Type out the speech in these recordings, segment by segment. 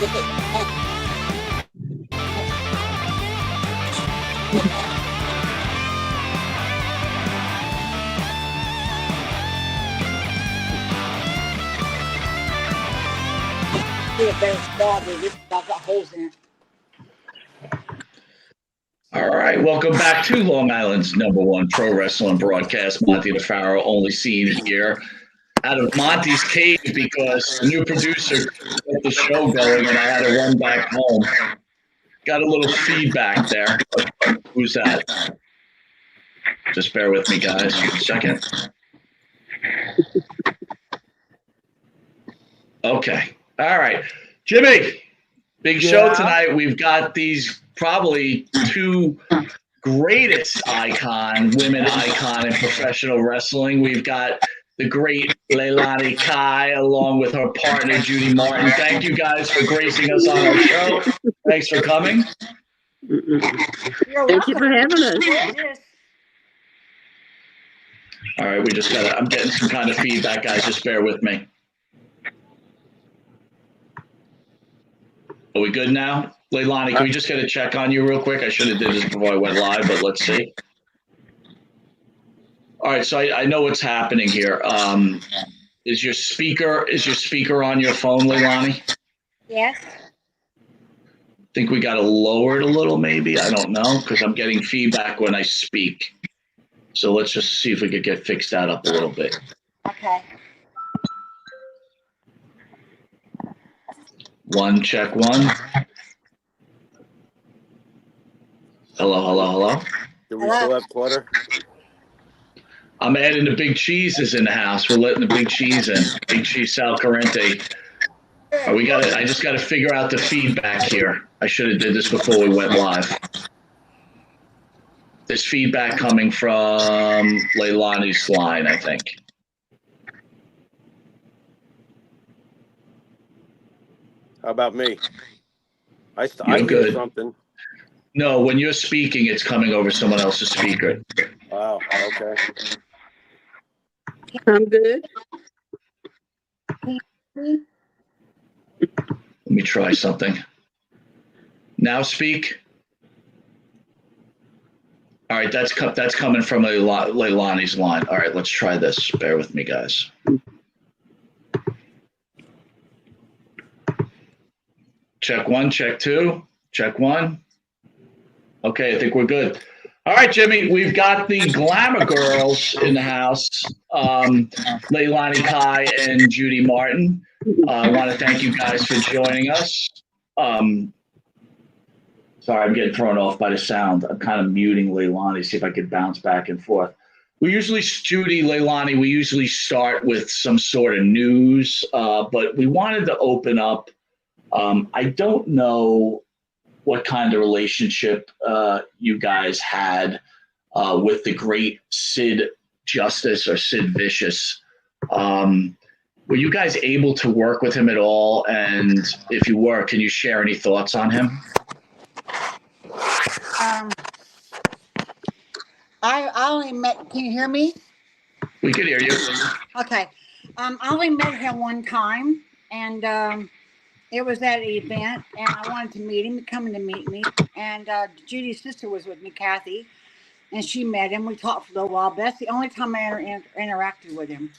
look at a better spot. This got holes in it. All right, welcome back to Long Island's #1 pro wrestling broadcast. Monte The Pharaoh, only seen here out of Monty's cage because the new producer got the show going and I had to run back home. Got a little feedback there. Who's that? Just bear with me, guys, for a second. Okay. All right. Jimmy, big show tonight. We've got these probably two greatest women icon in professional wrestling. We've got the great Leilani Kai along with her partner, Judy Martin. Thank you guys for gracing us on our show. Thanks for coming. Thank you for having us. All right, I'm getting some kind of feedback, guys. Just bear with me. Are we good now? Leilani, can we just get a check on you real quick? I should have did this before I went live, but let's see. All right, so I know what's happening here. Is your speaker on your phone, Leilani? Yes. Think we got to lower it a little, maybe? I don't know, because I'm getting feedback when I speak. So let's just see if we could get fixed that up a little bit. Okay. One, check one. Hello. Do we still have clutter? I'm adding the big cheeses in the house. We're letting the big cheese in. Big cheese Sal Corrente. I just got to figure out the feedback here. I should have did this before we went live. There's feedback coming from Leilani's line, I think. How about me? I You're hear good. something. No, when you're speaking, it's coming over someone else's speaker. Wow, okay. I'm good. Let me try something. Now speak. All right, that's coming from Leilani's line. All right, let's try this. Bear with me, guys. Check one, check two, check one. Okay, I think we're good. All right, Jimmy, we've got the Glamour Girls in the house, Leilani Kai and Judy Martin. I want to thank you guys for joining us. Sorry, I'm getting thrown off by the sound. I'm kind of muting Leilani, see if I could bounce back and forth. Judy, Leilani, we usually start with some sort of news, but we wanted to open up. I don't know what kind of relationship you guys had with the great Sid Justice or Sid Vicious. Were you guys able to work with him at all? And if you were, can you share any thoughts on him? I only met. Can you hear me? We could hear you. Okay. I only met him one time, and it was at an event, and I wanted to meet him, coming to meet me. And Judy's sister was with me, Kathy, and she met him. We talked for a little while, but that's the only time I ever interacted with him.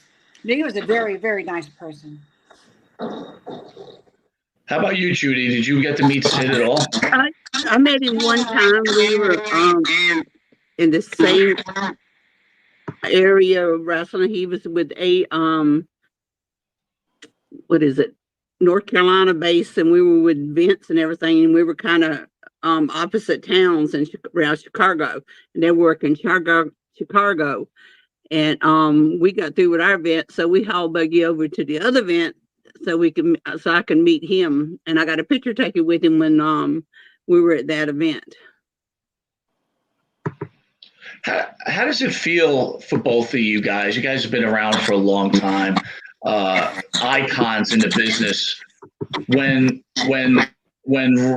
But he was a very, very nice person. How about you, Judy? Did you get to meet Sid at all? I met him one time. We were in the same area of wrestling. He was with a North Carolina base, and we were with Vince and everything, and we were kind of opposite towns around Chicago, and they work in Chicago. And we got through with our event, so we hauled buggy over to the other event so I can meet him. And I got a picture taken with him when we were at that event. How does it feel for both of you guys? You guys have been around for a long time, icons in the business. When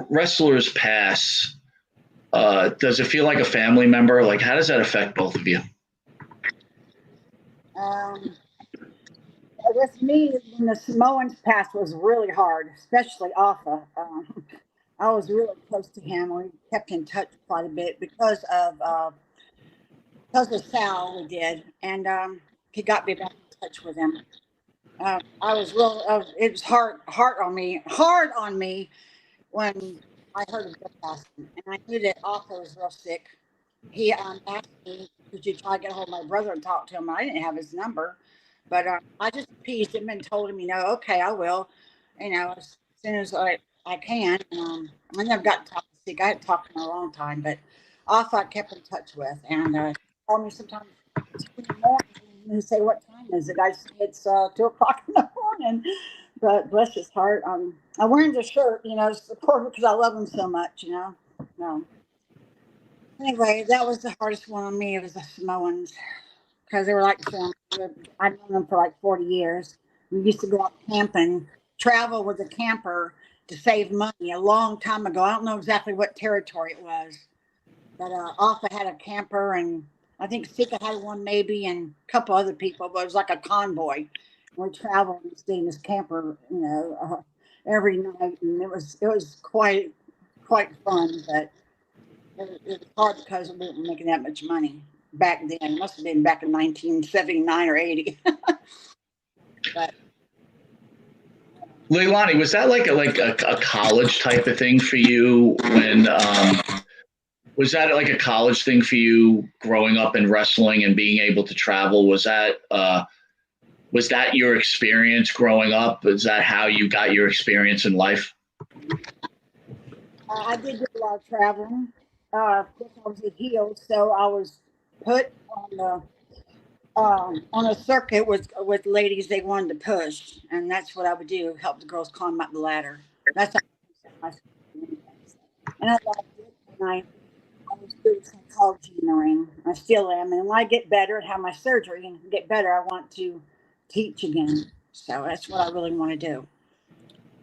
wrestlers pass, does it feel like a family member? Like, how does that affect both of you? with me, when the Samoans passed was really hard, especially Alpha. I was really close to him. We kept in touch quite a bit because of Sal. We did, and he got me back in touch with him. I was real. It was hard on me when I heard of his passing, and I knew that Alpha was real sick. He asked me, "Could you try to get a hold of my brother and talk to him?" I didn't have his number, but I just appeased him and told him, okay, I will, as soon as I can. I never got to talk to Sig. I hadn't talked to him in a long time, but also I kept in touch with, and he called me sometimes 2 in the morning and say, "What time is it?" I said, "It's 2 o'clock in the morning." But bless his heart, I'm wearing the shirt, support because I love him so much. No. Anyway, that was the hardest one on me. It was the Samoans because they were like family. I've known them for like 40 years. We used to go out camping, travel with a camper to save money a long time ago. I don't know exactly what territory it was, but Alpha had a camper, and I think Sika had one maybe, and a couple other people, but it was like a convoy. We traveled and stayed in this camper, every night, and it was quite fun, but it was hard because we weren't making that much money back then. It must have been back in 1979 or 80. But Leilani, was that like a college type of thing for you when was that like a college thing for you growing up in wrestling and being able to travel? Was that your experience growing up? Is that how you got your experience in life? I did do a lot of traveling. Of course, I was a heel, so I was put on a circuit with ladies they wanted to push, and that's what I would do: help the girls climb up the ladder. That's how I and I loved it. And I was doing psychology in the ring. I still am, and when I get better and have my surgery and get better, I want to teach again. So that's what I really want to do,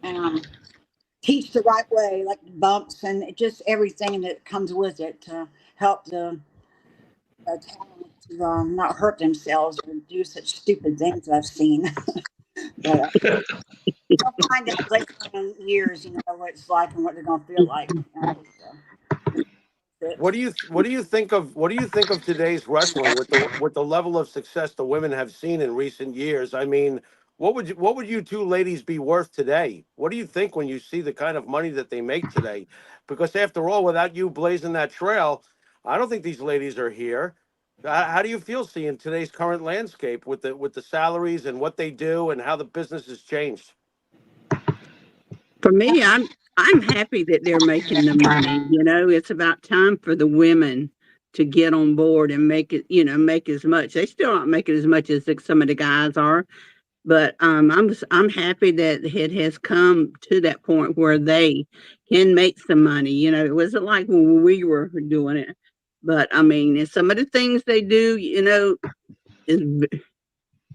and teach the right way, like bumps and just everything that comes with it to help the talent to not hurt themselves or do such stupid things I've seen. But I'll find out later in years, what it's like and what they're going to feel like. What do you think of today's wrestling with the level of success the women have seen in recent years? I mean, what would you two ladies be worth today? What do you think when you see the kind of money that they make today? Because after all, without you blazing that trail, I don't think these ladies are here. How do you feel seeing today's current landscape with the salaries and what they do and how the business has changed? For me, I'm happy that they're making the money. It's about time for the women to get on board and make it, make as much. They still aren't making as much as some of the guys are, but I'm happy that it has come to that point where they can make some money. It wasn't like when we were doing it, but I mean, and some of the things they do, is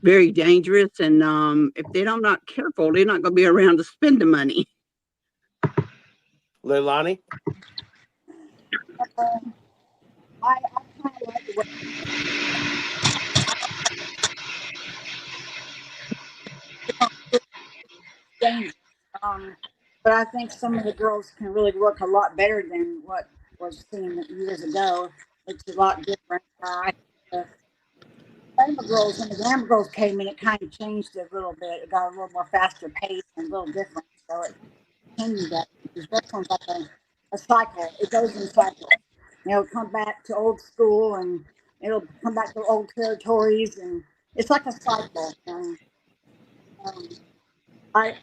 very dangerous, and if they're not careful, they're not going to be around to spend the money. Leilani? I kind of like the way dangerous. But I think some of the girls can really work a lot better than what was seen years ago. It's a lot different. The Glamour Girls, when the Glamour Girls came in, it kind of changed it a little bit. It got a little more faster pace and a little different. So it continued that. Because wrestling's like a cycle. It goes in cycles. It'll come back to old school and it'll come back to old territories. And it's like a cycle. And um, I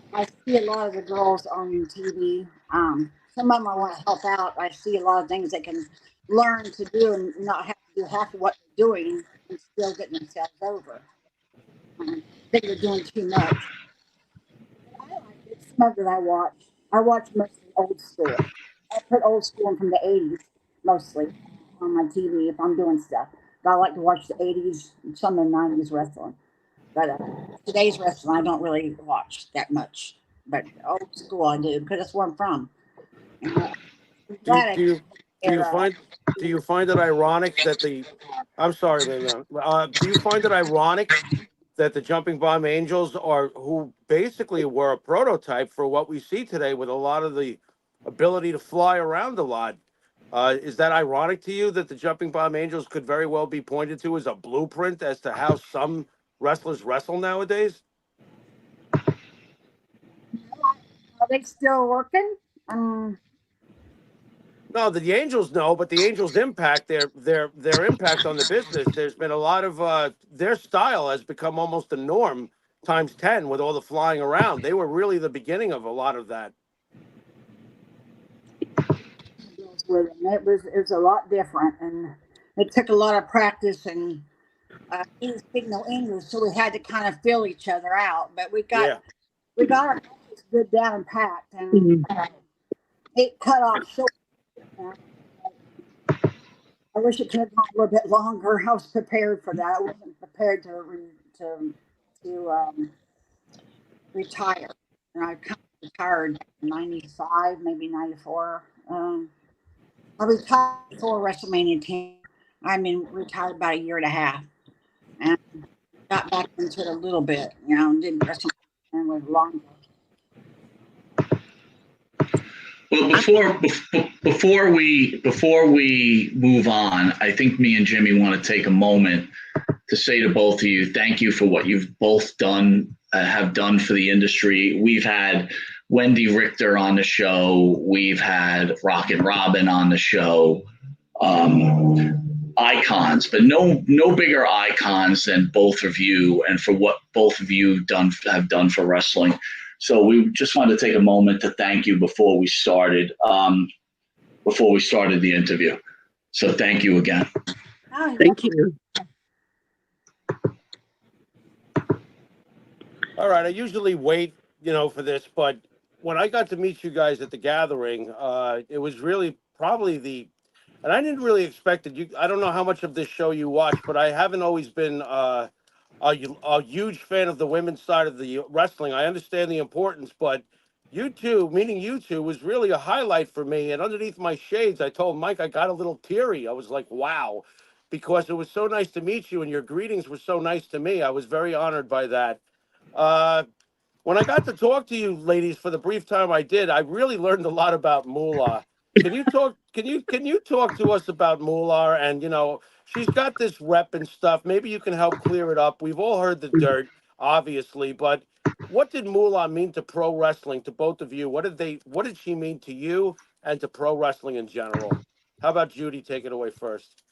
see a lot of the girls on TV. Some of them I want to help out. I see a lot of things they can learn to do and not have to do half of what they're doing and still get themselves over. I think they're doing too much. I like it. Some of it I watch mostly old school. I put old school from the 80s mostly on my TV if I'm doing stuff. But I like to watch the 80s, some of the 90s wrestling. But today's wrestling, I don't really watch that much. But old school, I do because that's where I'm from. And, Do you do you find do you find it ironic that the I'm sorry, Leilani. Do you find it ironic that the Jumping Bomb Angels are, who basically were a prototype for what we see today with a lot of the ability to fly around a lot. Is that ironic to you that the Jumping Bomb Angels could very well be pointed to as a blueprint as to how some wrestlers wrestle nowadays? Are they still working? Um, No, the Angels no, but the Angels' impact, their impact on the business. There's been a lot of their style has become almost the norm times 10 with all the flying around. They were really the beginning of a lot of that. with them. It was a lot different, and it took a lot of practice. And he didn't speak no English, so we had to kind of feel each other out. But Yeah. we got our bodies good down and packed, and Mhm. it cut off short. uh, I wish it could have gone a little bit longer. I was prepared for that. I wasn't prepared to retire. And I kind of retired in '95, maybe '94. I retired before WrestleMania 10. I mean, retired about a year and a half, and got back into it a little bit. Didn't WrestleMania and was longer. Well, before we move on, I think me and Jimmy want to take a moment to say to both of you, thank you for what you've both done, have done for the industry. We've had Wendi Richter on the show. We've had Rockin' Robin on the show. Icons, but no bigger icons than both of you, and for what both of you have done for wrestling. So we just wanted to take a moment to thank you before we started the interview. So thank you again. Oh, Thank you. All right. I usually wait, for this, but when I got to meet you guys at the gathering, it was really probably and I didn't really expect it. I don't know how much of this show you watch, but I haven't always been a huge fan of the women's side of the wrestling. I understand the importance, but you two, meaning you two, was really a highlight for me. And underneath my shades, I told Mike I got a little teary. I was like, wow, because it was so nice to meet you, and your greetings were so nice to me. I was very honored by that. Uh, when I got to talk to you ladies for the brief time I did, I really learned a lot about Moolah. Can you talk to us about Moolah? And she's got this rep and stuff. Maybe you can help clear it up. We've all heard the dirt, obviously, but what did Moolah mean to pro wrestling, to both of you? What did she mean to you and to pro wrestling in general? How about Judy? Take it away first.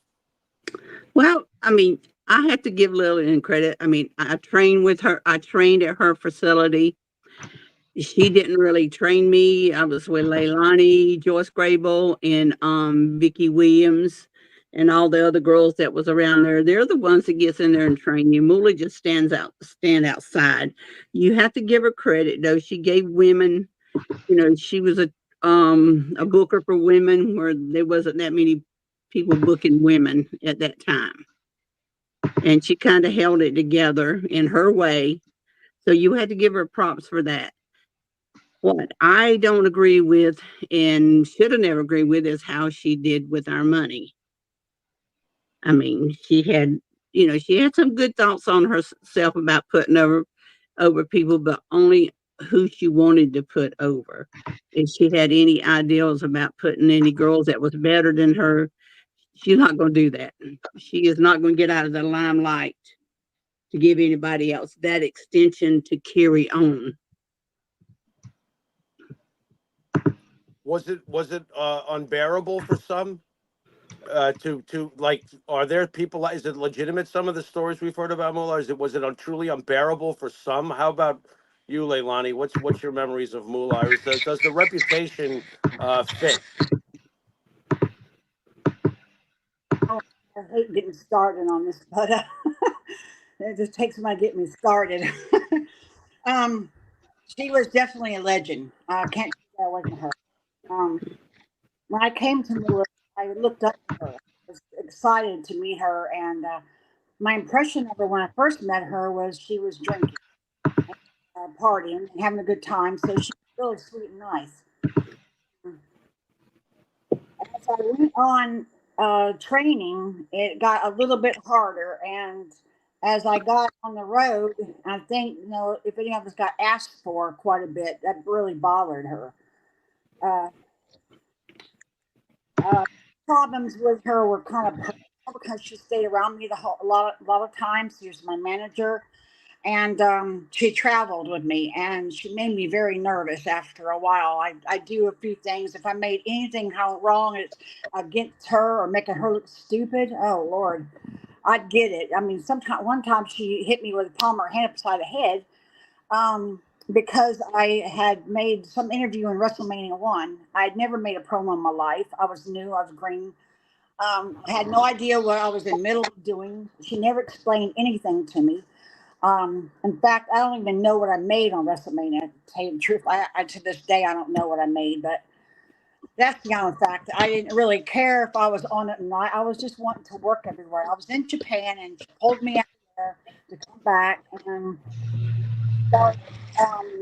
Well, I mean, I have to give Lillian credit. I mean, I trained with her. I trained at her facility. She didn't really train me. I was with Leilani, Joyce Grable, and Vicky Williams, and all the other girls that was around there. They're the ones that gets in there and train you. Moolah just stand outside. You have to give her credit though. She gave women, she was a booker for women where there wasn't that many people booking women at that time. And she kind of held it together in her way. So you had to give her props for that. What I don't agree with and should have never agreed with is how she did with our money. I mean, she had some good thoughts on herself about putting over people, but only who she wanted to put over. If she had any ideals about putting any girls that was better than her, she's not going to do that. She is not going to get out of the limelight to give anybody else that extension to carry on. Was it unbearable for some? To like, are there people? Is it legitimate? Some of the stories we've heard about Moolah, was it truly unbearable for some? How about you, Leilani? What's your memories of Moolah? Does the reputation fit? I hate getting started on this, but it just takes somebody to get me started. um, she was definitely a legend. I can't say that wasn't her. Um, when I came to Moolah, I looked up to her. I was excited to meet her, and my impression of her when I first met her was she was drinking, partying, and having a good time. So she was really sweet and nice. As I went on training, it got a little bit harder, and as I got on the road, I think, if any of us got asked for quite a bit, that really bothered her. Uh, Problems with her were kind of personal because she stayed around me a lot of times. She was my manager, and she traveled with me, and she made me very nervous after a while. I do a few things. If I made anything wrong, it's against her or making her look stupid. Oh Lord, I'd get it. I mean, one time she hit me with the palm of her hand upside the head, because I had made some interview in WrestleMania 1. I had never made a promo in my life. I was new. I was green. I had no idea what I was in the middle of doing. She never explained anything to me. In fact, I don't even know what I made on WrestleMania. To tell you the truth, I to this day I don't know what I made. But that's beyond fact. I didn't really care if I was on it or not. I was just wanting to work everywhere. I was in Japan, and she pulled me out there to come back and start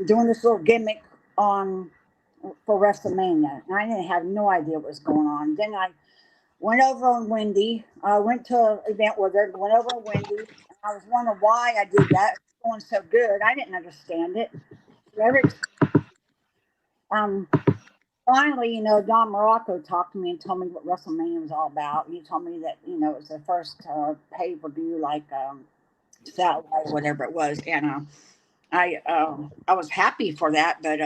doing this little gimmick on for WrestleMania. And I didn't have no idea what was going on. Then I went over on Wendi. I went to an event with her, went over on Wendi. And I was wondering why I did that. It was going so good. I didn't understand it. Um, Finally, Don Morocco talked to me and told me what WrestleMania was all about. He told me that, it was the first pay-per-view, like Saturday, whatever it was. And I was happy for that, but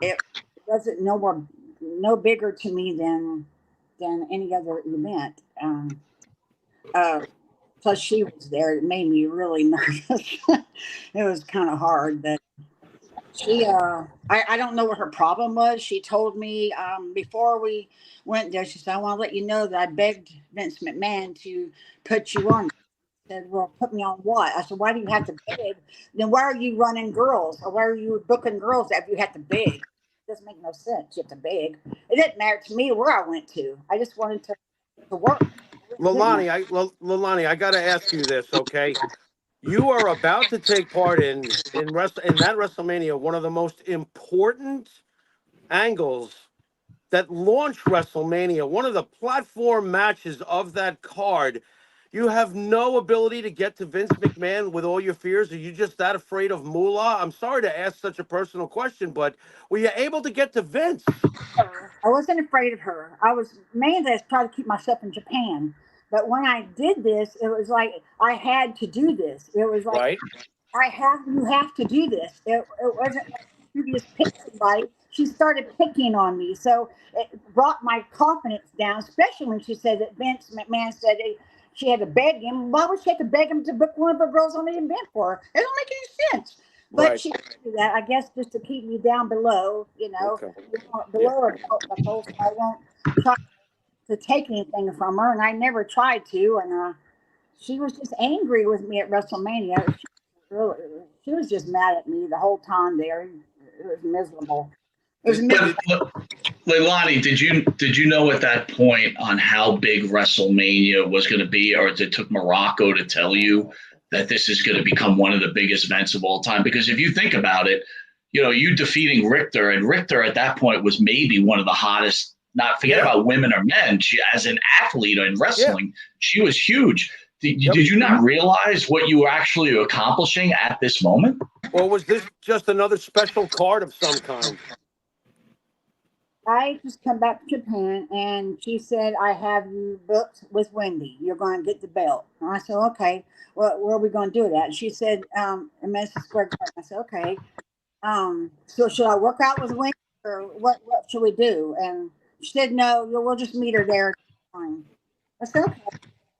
it wasn't no bigger to me than any other event. Plus, she was there. It made me really nervous. It was kind of hard, but she I don't know what her problem was. She told me before we went there, she said, I want to let you know that I begged Vince McMahon to put you on. I said, well, put me on what? I said, why do you have to beg? Then why are you running girls? Or why are you booking girls if you have to beg? It doesn't make no sense. You have to beg. It didn't matter to me where I went to. I just wanted to work. Leilani, I got to ask you this, okay? You are about to take part in that WrestleMania, one of the most important angles that launched WrestleMania, one of the platform matches of that card. You have no ability to get to Vince McMahon with all your fears. Are you just that afraid of Moolah? I'm sorry to ask such a personal question, but were you able to get to Vince? I wasn't afraid of her. I was mainly trying to keep myself in Japan. But when I did this, it was like I had to do this. It was like Right. you have to do this. It wasn't like you just pick somebody. She started picking on me, so it brought my confidence down. Especially when she said that Vince McMahon said she had to beg him. Why would she have to beg him to book one of the girls on the event for her? It don't make any sense. But Right. she did that, I guess, just to keep me down below, Okay. below her belt level, so I won't try to take anything from her. And I never tried to. And she was just angry with me at WrestleMania. She was just mad at me the whole time there. It was miserable. It was miserable. Leilani, did you know at that point on how big WrestleMania was going to be, or it took Morocco to tell you that this is going to become one of the biggest events of all time? Because if you think about it, you defeating Richter, and Richter at that point was maybe one of the hottest. Not forget about women or men. She, as an athlete in wrestling, she was huge. Did you not realize what you were actually accomplishing at this moment? Or was this just another special card of some kind? I just come back to Japan, and she said, I have you booked with Wendi. You're going to get the belt. And I said, okay, well, where are we going to do it at? And she said, in Madison Square Garden. I said, okay. So should I work out with Wendi, or what should we do? And she said, no, we'll just meet her there. I said, okay.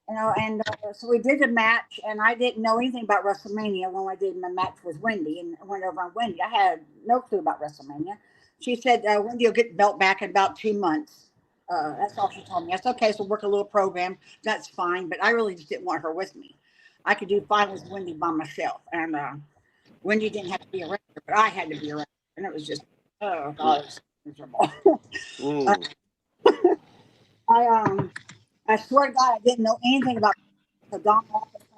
And so we did a match, and I didn't know anything about WrestleMania when I did my match with Wendi, and I went over on Wendi. I had no clue about WrestleMania. She said, Wendi will get the belt back in about 2 months. That's all she told me. I said, okay, so work a little program. That's fine, but I really just didn't want her with me. I could do fine with Wendi by myself, and Wendi didn't have to be around her, but I had to be around her, and it was just, oh, God, it was miserable. I swear to God, I didn't know anything about it. So Don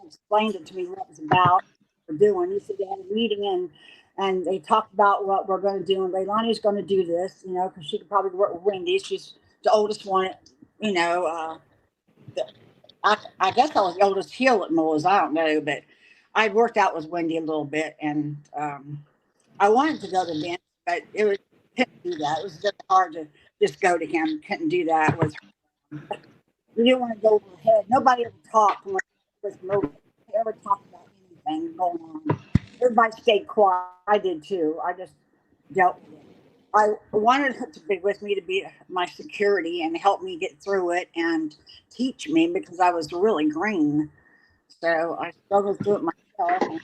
explained it to me, what it was about, what we're doing. He said they had a meeting, and they talked about what we're going to do. And Leilani's going to do this, because she could probably work with Wendi. She's the oldest one, I guess I was the oldest heel at Moolah's. I don't know, but I'd worked out with Wendi a little bit, and I wanted to go to dance, but couldn't do that. It was very hard to just go to him. Couldn't do that with. We didn't want to go over her head. Nobody ever talked when it was moving. They ever talked about anything going on. Everybody stayed quiet. I did too. I just dealt with it. I wanted her to be with me to be my security and help me get through it and teach me because I was really green. So I struggled through it myself. And,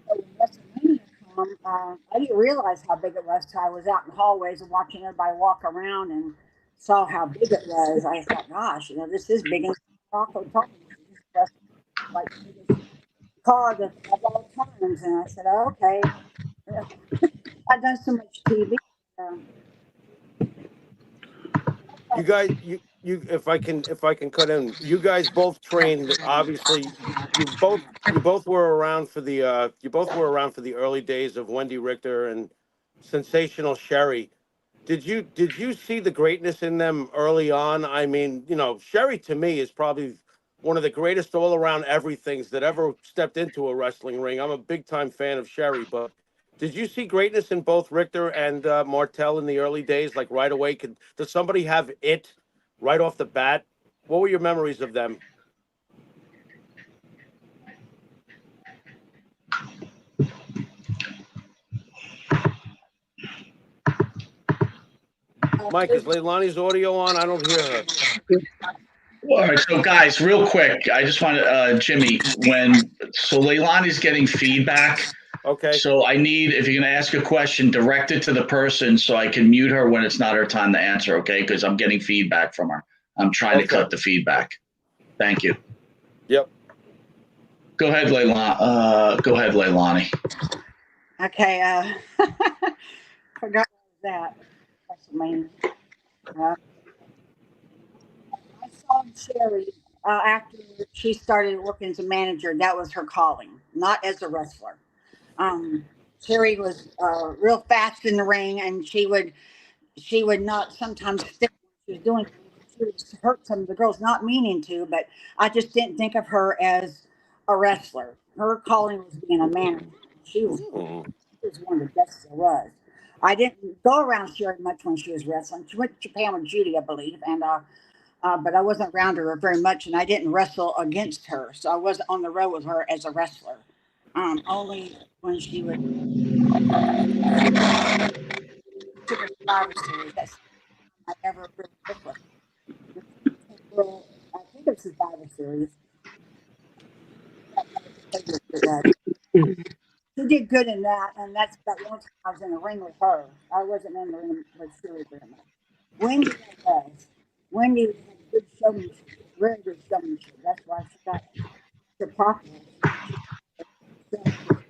so when WrestleMania come, I didn't realize how big it was till I was out in the hallways and watching everybody walk around and saw how big it was. I thought, gosh, this is big. And Rocco told me this is like the biggest card of all times. And I said, oh, okay. I've done so much TV. You guys, if I can cut in, you guys both trained. Obviously, you both were around for the early days of Wendi Richter and sensational Sherri. Did you see the greatness in them early on? I mean, Sherri to me is probably one of the greatest all around everythings that ever stepped into a wrestling ring. I'm a big time fan of Sherri, but did you see greatness in both Richter and Martel in the early days? Like right away, does somebody have it right off the bat? What were your memories of them? Mike, is Leilani's audio on? I don't hear her. All right, so guys, real quick, I just want to, Jimmy, so Leilani's getting feedback. Okay. So I need, if you're going to ask a question, direct it to the person so I can mute her when it's not her time to answer, okay? Because I'm getting feedback from her. I'm trying to cut the feedback. Thank you. Yep. Go ahead, Leilani. Okay. Forgot that. WrestleMania. I saw Sherri after she started working as a manager. That was her calling, not as a wrestler. Sherri was real fast in the ring, and she would not sometimes stick what she was doing. She would hurt some of the girls, not meaning to, but I just didn't think of her as a wrestler. Her calling was being a manager. She was one of the best there was. I didn't go around Sherri much when she was wrestling. She went to Japan with Judy, I believe, and but I wasn't around her very much, and I didn't wrestle against her, so I wasn't on the road with her as a wrestler. Only when she would took her Survivor Series. That's I ever really worked with her. I think it's Survivor Series. She did good in that, and that's about the only time I was in the ring with her. I wasn't in the ring with Sherri very much. Wendi was. Wendi had good showmanship, very good showmanship. That's why she got so popular. People,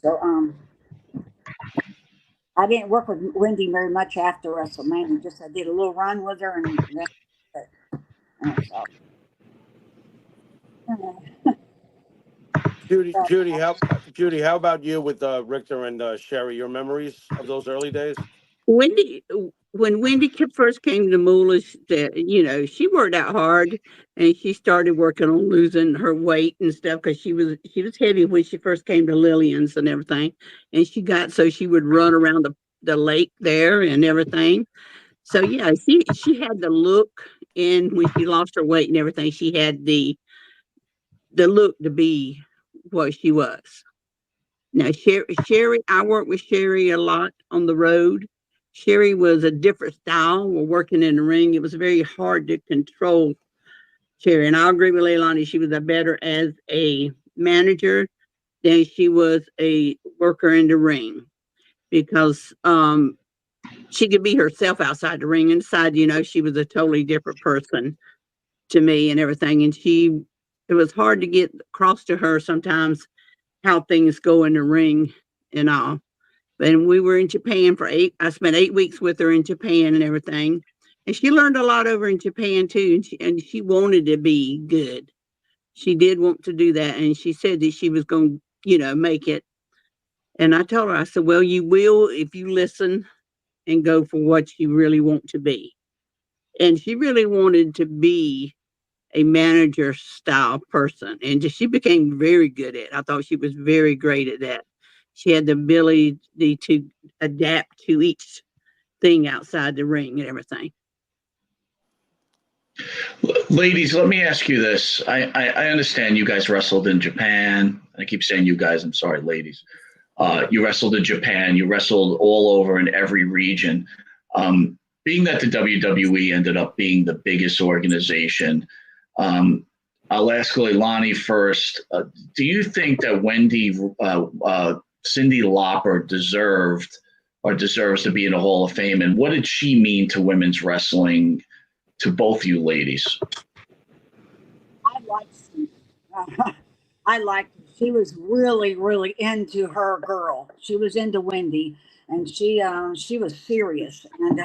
so I didn't work with Wendi very much after WrestleMania. Just I did a little run with her, and then so. Judy, how about you with Richter and Sherri? Your memories of those early days? When Wendi first came to Moolah, she worked out hard, and she started working on losing her weight and stuff because she was heavy when she first came to Lillian's and everything, and so she would run around the lake there and everything. So yeah, she had the look, and when she lost her weight and everything, she had the look to be what she was. Now, Sherri, I worked with Sherri a lot on the road. Sherri was a different style. We're working in the ring. It was very hard to control Sherri. And I agree with Leilani. She was better as a manager than she was a worker in the ring because she could be herself outside the ring. Inside, she was a totally different person to me and everything. And it was hard to get across to her sometimes how things go in the ring and all. And we were in Japan I spent 8 weeks with her in Japan and everything. And she learned a lot over in Japan too. And she wanted to be good. She did want to do that. And she said that she was going to, make it. And I told her, I said, well, you will if you listen and go for what you really want to be. and she really wanted to be a manager style person, and she became very good at it. I thought she was very great at that. She had the ability to adapt to each thing outside the ring and everything. Ladies, let me ask you this. I understand you guys wrestled in Japan. I keep saying you guys. I'm sorry, ladies. You wrestled in Japan. You wrestled all over in every region. Being that the WWE ended up being the biggest organization, I'll ask Leilani first. Do you think that Cyndi Lauper deserves to be in the Hall of Fame? And what did she mean to women's wrestling, to both you ladies? I liked Cyndi. She was really, really into her girl. She was into Wendi, and she was serious, and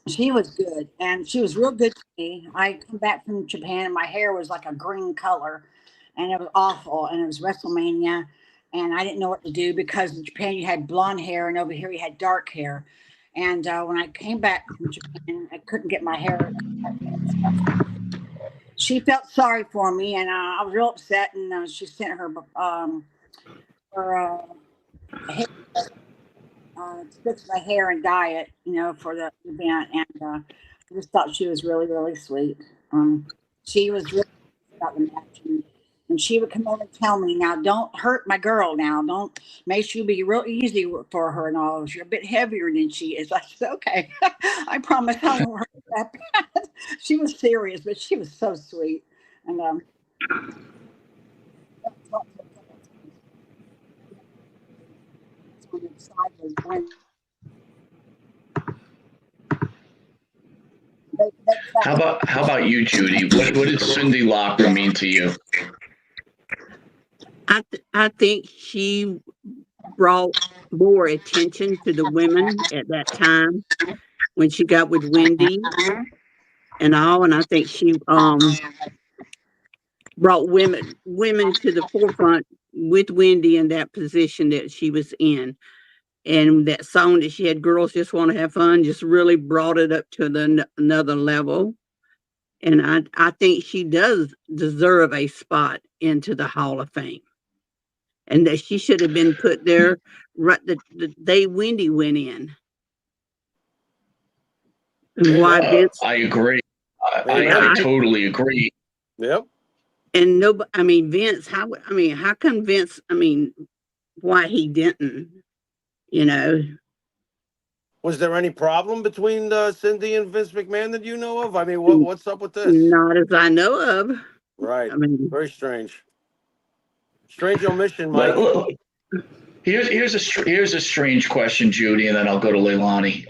she was good, and she was real good to me. I come back from Japan, and my hair was like a green color, and it was awful, and it was WrestleMania, and I didn't know what to do because in Japan you had blonde hair, and over here you had dark hair. And when I came back from Japan, I couldn't get my hair. She felt sorry for me, and I was real upset. And she sent her hair, to fix my hair and dye it, for the event. And I just thought she was really, really sweet. She was really about the match, and she would come over and tell me, "Now, don't hurt my girl. Now, don't make sure you be real easy for her and all. You're a bit heavier than she is." I said, "Okay, I promise I won't hurt that bad." She was serious, but she was so sweet. And How about you, Judy? What did Cyndi Lauper mean to you? I think she brought more attention to the women at that time when she got with Wendi and all, and I think she brought women to the forefront with Wendi in that position that she was in. And that song that she had, "Girls Just Want to Have Fun," just really brought it up to another level. And I think she does deserve a spot into the Hall of Fame. And that she should have been put there right the day Wendi went in. And why Vince? I agree. I totally agree. Yep. And nobody, Vince, how come Vince, why he didn't, Was there any problem between Cyndi and Vince McMahon that you know of? What's up with this? Not as I know of. Right. Very strange. Strange omission, Mike. Here's a strange question, Judy, and then I'll go to Leilani.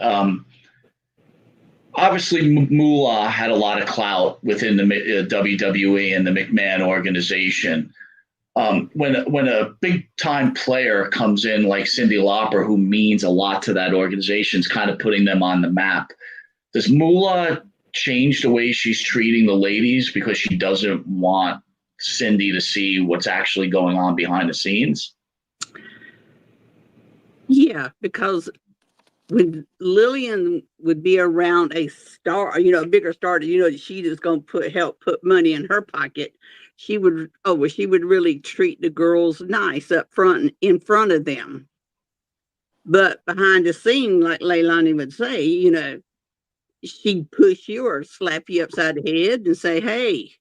Obviously, Moolah had a lot of clout within the WWE and the McMahon organization. When a big time player comes in like Cyndi Lauper, who means a lot to that organization, is kind of putting them on the map. Does Moolah change the way she's treating the ladies because she doesn't want Cyndi to see what's actually going on behind the scenes? Yeah, because when Lillian would be around a star, a bigger star, she just going to help put money in her pocket. She would really treat the girls nice up front, in front of them. But behind the scene, like Leilani would say, she'd push you or slap you upside the head and say, "Hey,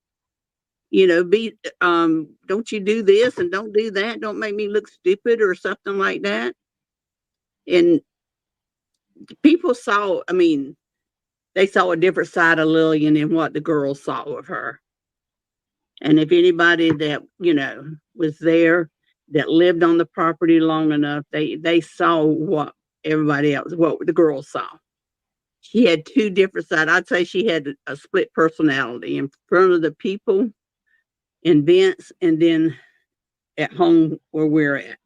don't you do this and don't do that. Don't make me look stupid," or something like that. And people saw, they saw a different side of Lillian than what the girls saw of her. And if anybody that, was there, that lived on the property long enough, they saw what everybody else, what the girls saw. She had two different sides. I'd say she had a split personality in front of the people, in Vince, and then at home where we're at.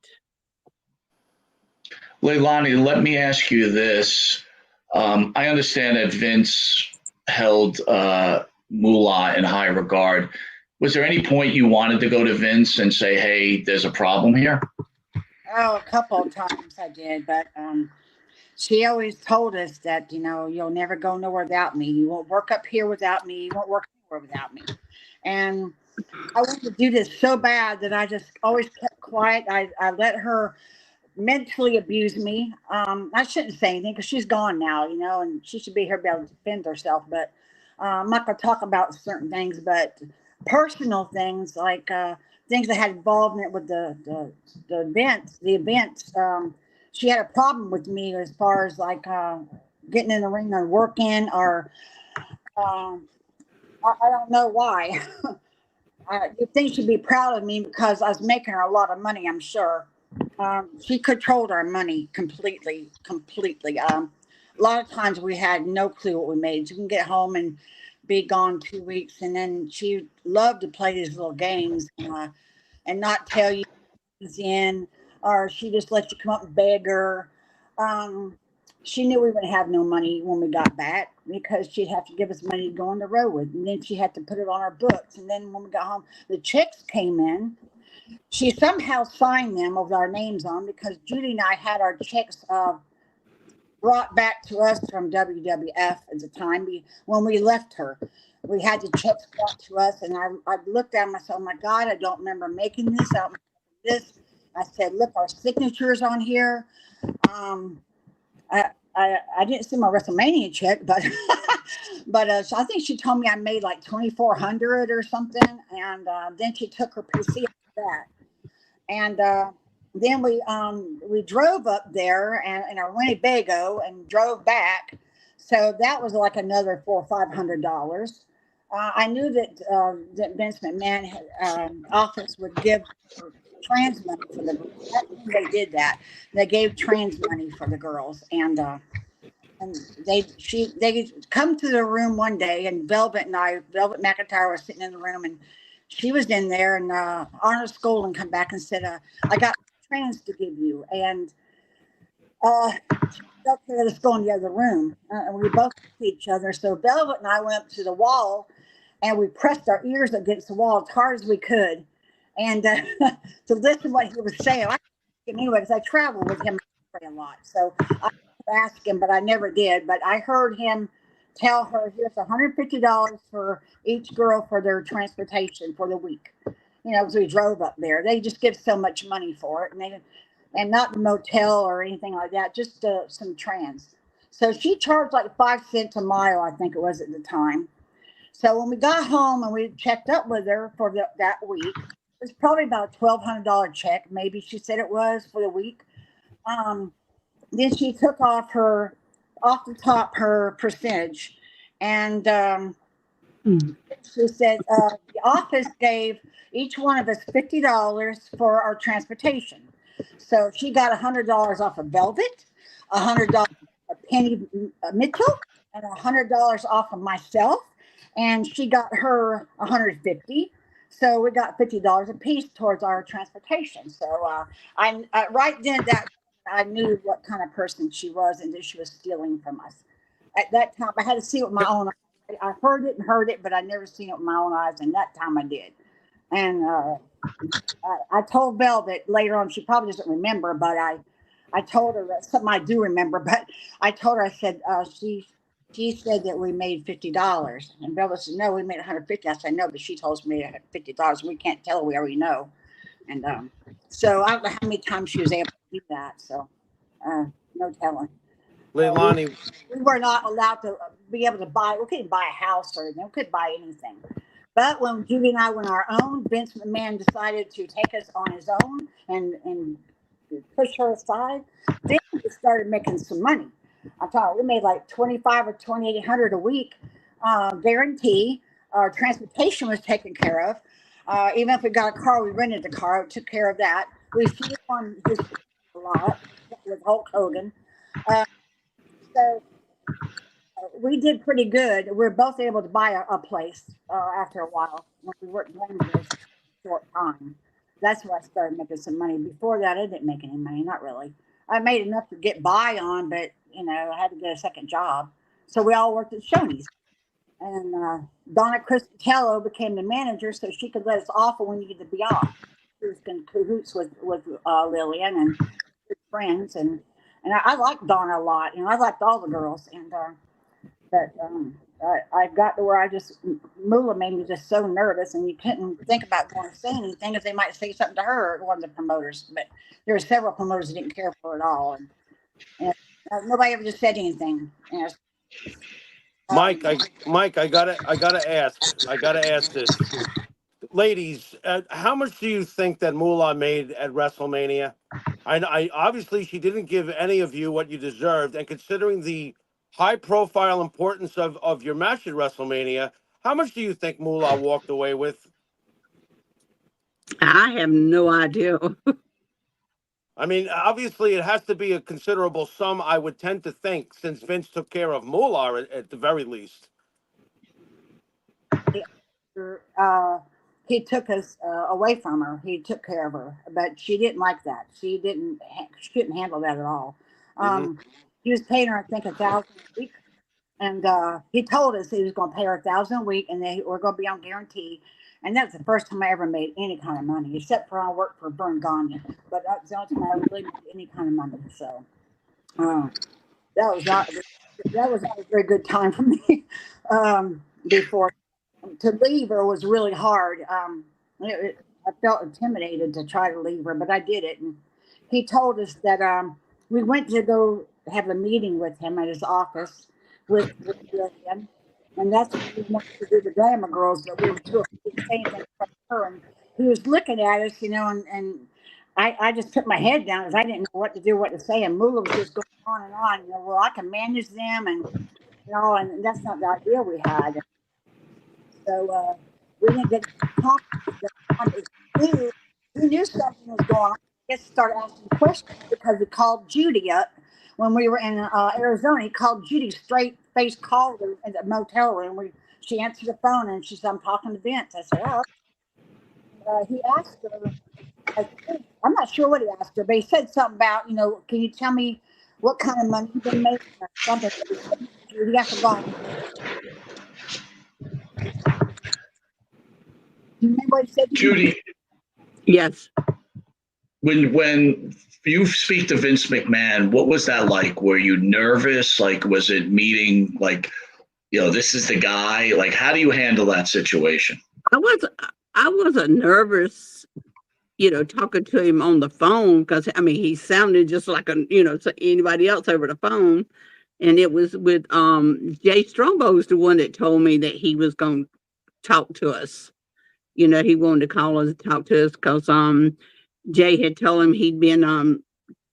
Leilani, let me ask you this. I understand that Vince held Moolah in high regard. Was there any point you wanted to go to Vince and say, "Hey, there's a problem here"? Oh, a couple of times I did, but she always told us that, you know, you'll never go nowhere without me. You won't work up here without me. You won't work anywhere without me. And I wanted to do this so bad that I just always kept quiet. I let her mentally abuse me. I shouldn't say anything because she's gone now, you know, and she should be here to be able to defend herself. But I'm not going to talk about certain things, but personal things like things that had involvement with the events. The events. She had a problem with me as far as like getting in the ring or working, or I don't know why. You think she'd be proud of me because I was making her a lot of money, I'm sure. She controlled our money completely, completely. A lot of times we had no clue what we made. She can get home and be gone 2 weeks, and then she loved to play these little games and not tell you who's in, or she just let you come up and beg her. Um, she knew we wouldn't have no money when we got back because she'd have to give us money to go on the road with, and then she had to put it on our books. And then when we got home, the checks came in. She somehow signed them with our names on because Judy and I had our checks brought back to us from WWF at the time. When we left her, we had the checks brought to us, and I looked at myself. Oh my God, I don't remember making this. I don't remember this. I said, look, our signatures on here. I didn't see my WrestleMania check, but so I think she told me I made like 2,400 or something, and then she took her PC after that, and then we drove up there and in our Winnebago and drove back, so that was like another $400 or $500. I knew that Vince McMahon office would give trans money for the girls. They did that. They gave trans money for the girls, and they come to the room one day, and Velvet McIntyre was sitting in the room, and she was in there, and Arnold Skolin come back and said, I got trans to give you, and she said, okay, let's go in the other room, and we both see each other. So Velvet and I went up to the wall, and we pressed our ears against the wall as hard as we could, and to listen to what he was saying. I anyway, because I traveled with him a lot, so I asked him, but I never did. But I heard him tell her, here's $150 for each girl for their transportation for the week. You know, as we drove up there, they just give so much money for it, and not the motel or anything like that, just some trans. So she charged like 5 cents a mile, I think it was at the time. So when we got home and we checked up with her for that week, it was probably about a $1,200 check, maybe she said it was for the week. Then she took off the top her percentage, and she said the office gave each one of us $50 for our transportation. So she got $100 off of Velvet, $100 of Penny Mitchell, and $100 off of myself, and she got her $150. So we got $50 a piece towards our transportation. So I right then that I knew what kind of person she was and that she was stealing from us. At that time, I had to see it with my own eyes. I heard it, but I never seen it with my own eyes. And that time I did. And I told Velvet later on, she probably doesn't remember, but I told her that something I do remember. But I told her, I said, she said that we made $50. And Velvet said, no, we made $150. I said, no, but she told us we made $50. We can't tell her, we already know. And so I don't know how many times she was able to do that. So no telling. Leilani, We were not allowed to be able to buy. We couldn't buy a house or anything. We couldn't buy anything. But when Judy and I went our own, Vince McMahon decided to take us on his own and push her aside. Then we started making some money. I thought we made like 25 or 2,800 a week, guarantee. Our transportation was taken care of. Even if we got a car, we rented the car, we took care of that. We flew on his a lot with Hulk Hogan. So we did pretty good. We were both able to buy a place after a while when we worked Glamour Girls for a short time. That's where I started making some money. Before that, I didn't make any money, not really. I made enough to get by on, but I had to get a second job. So we all worked at Shoney's. And Donna Cristello became the manager, so she could let us off when we needed to be off. She was in cahoots with Lillian and good friends, and And I liked Donna a lot. I liked all the girls. I got to where Moolah made me just so nervous, and you couldn't think about going to say anything because they might say something to her, one of the promoters. But there were several promoters that didn't care for her at all. Nobody ever just said anything. Mike, I gotta ask this, ladies. How much do you think that Moolah made at WrestleMania? I obviously she didn't give any of you what you deserved, and considering the high-profile importance of your match at WrestleMania, how much do you think Moolah walked away with? I have no idea. I mean, obviously, it has to be a considerable sum, I would tend to think, since Vince took care of Moolah at the very least. He took us away from her. He took care of her, but she didn't like that. She couldn't handle that at all. He was paying her, I think, $1,000 a week, and he told us he was going to pay her $1,000 a week, and they were going to be on guarantee. And that's the first time I ever made any kind of money, except for I worked for Vern Gagne. But that's the only time I really made any kind of money. So that was not a very good time for me. Before to leave her was really hard. I felt intimidated to try to leave her, but I did it. And he told us that we went to go have a meeting with him at his office with him. And that's what we wanted to do the Glamour Girls, but we were too afraid to say anything from her. And he was looking at us, and I just put my head down because I didn't know what to do, what to say. And Moolah was just going on and on. Well, I can manage them, and and that's not the idea we had. So we didn't get to talk to him. He knew something was going on. He just started asking questions because he called Judy up when we were in Arizona. He called Judy straight face, called her in the motel room. She answered the phone and she said, "I'm talking to Vince." I said, "Oh." He asked her, I'm not sure what he asked her, but he said something about, can you tell me what kind of money you've been making or something. Judy, I forgot. Do you remember what he said? Judy, Yes. when you speak to Vince McMahon, what was that like? Were you nervous? Like, was it meeting like, this is the guy? Like, how do you handle that situation? I wasn't nervous, talking to him on the phone because he sounded just like anybody else over the phone. And it was with Jay Strongbow's the one that told me that he was going to talk to us. He wanted to call us and talk to us because Jay had told him he'd been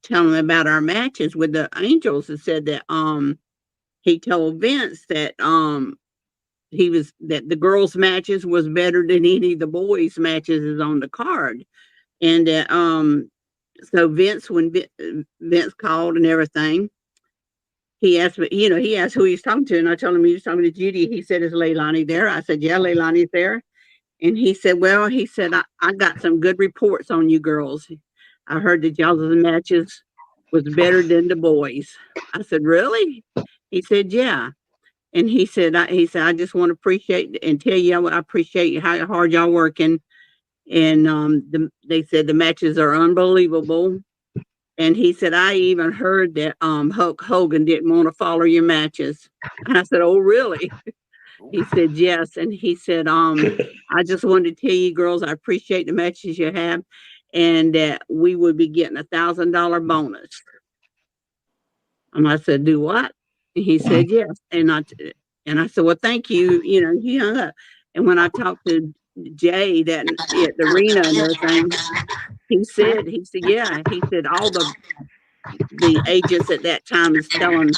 telling him about our matches with the Angels and said that he told Vince that that the girls' matches was better than any of the boys' matches is on the card. And that so when Vince called and everything, he asked me, he asked who he's talking to, and I told him he was talking to Judy. He said, "Is Leilani there?" I said, "Yeah, Leilani's there." And he said, I got some good reports on you girls. I heard that y'all's matches was better than the boys. I said, "Really?" He said, "Yeah." And he said, I just want to appreciate and tell you I appreciate how hard y'all working. And they said the matches are unbelievable. And he said, "I even heard that Hulk Hogan didn't want to follow your matches." And I said, "Oh, really?" He said, "Yes." And he said, "I just wanted to tell you girls, I appreciate the matches you have and that we would be getting $1,000 bonus." And I said, "Do what?" And he said, "Yes." And I said, "Well, thank you." He hung up. And when I talked to Jay at the arena and everything, he said, "Yeah." He said, all the agents at that time is telling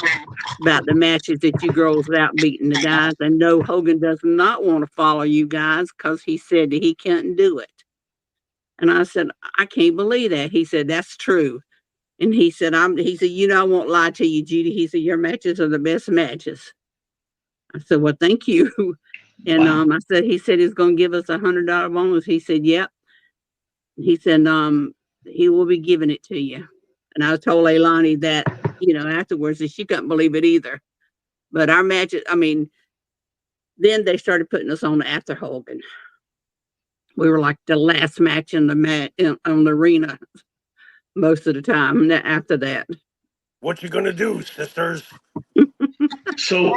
about the matches that you girls without beating the guys. And no, Hogan does not want to follow you guys because he said that he couldn't do it. And I said, "I can't believe that." He said, "That's true." And he said, I won't lie to you, Judy." He said, "Your matches are the best matches." I said, "Well, thank you." And I said, he said he's going to give us $100 bonus. He said, "Yep." He said, he will be giving it to you. And I told Leilani that, afterwards, and she couldn't believe it either. But our matches, then they started putting us on after Hogan. We were like the last match in on the arena most of the time after that. What you gonna do, sisters? So,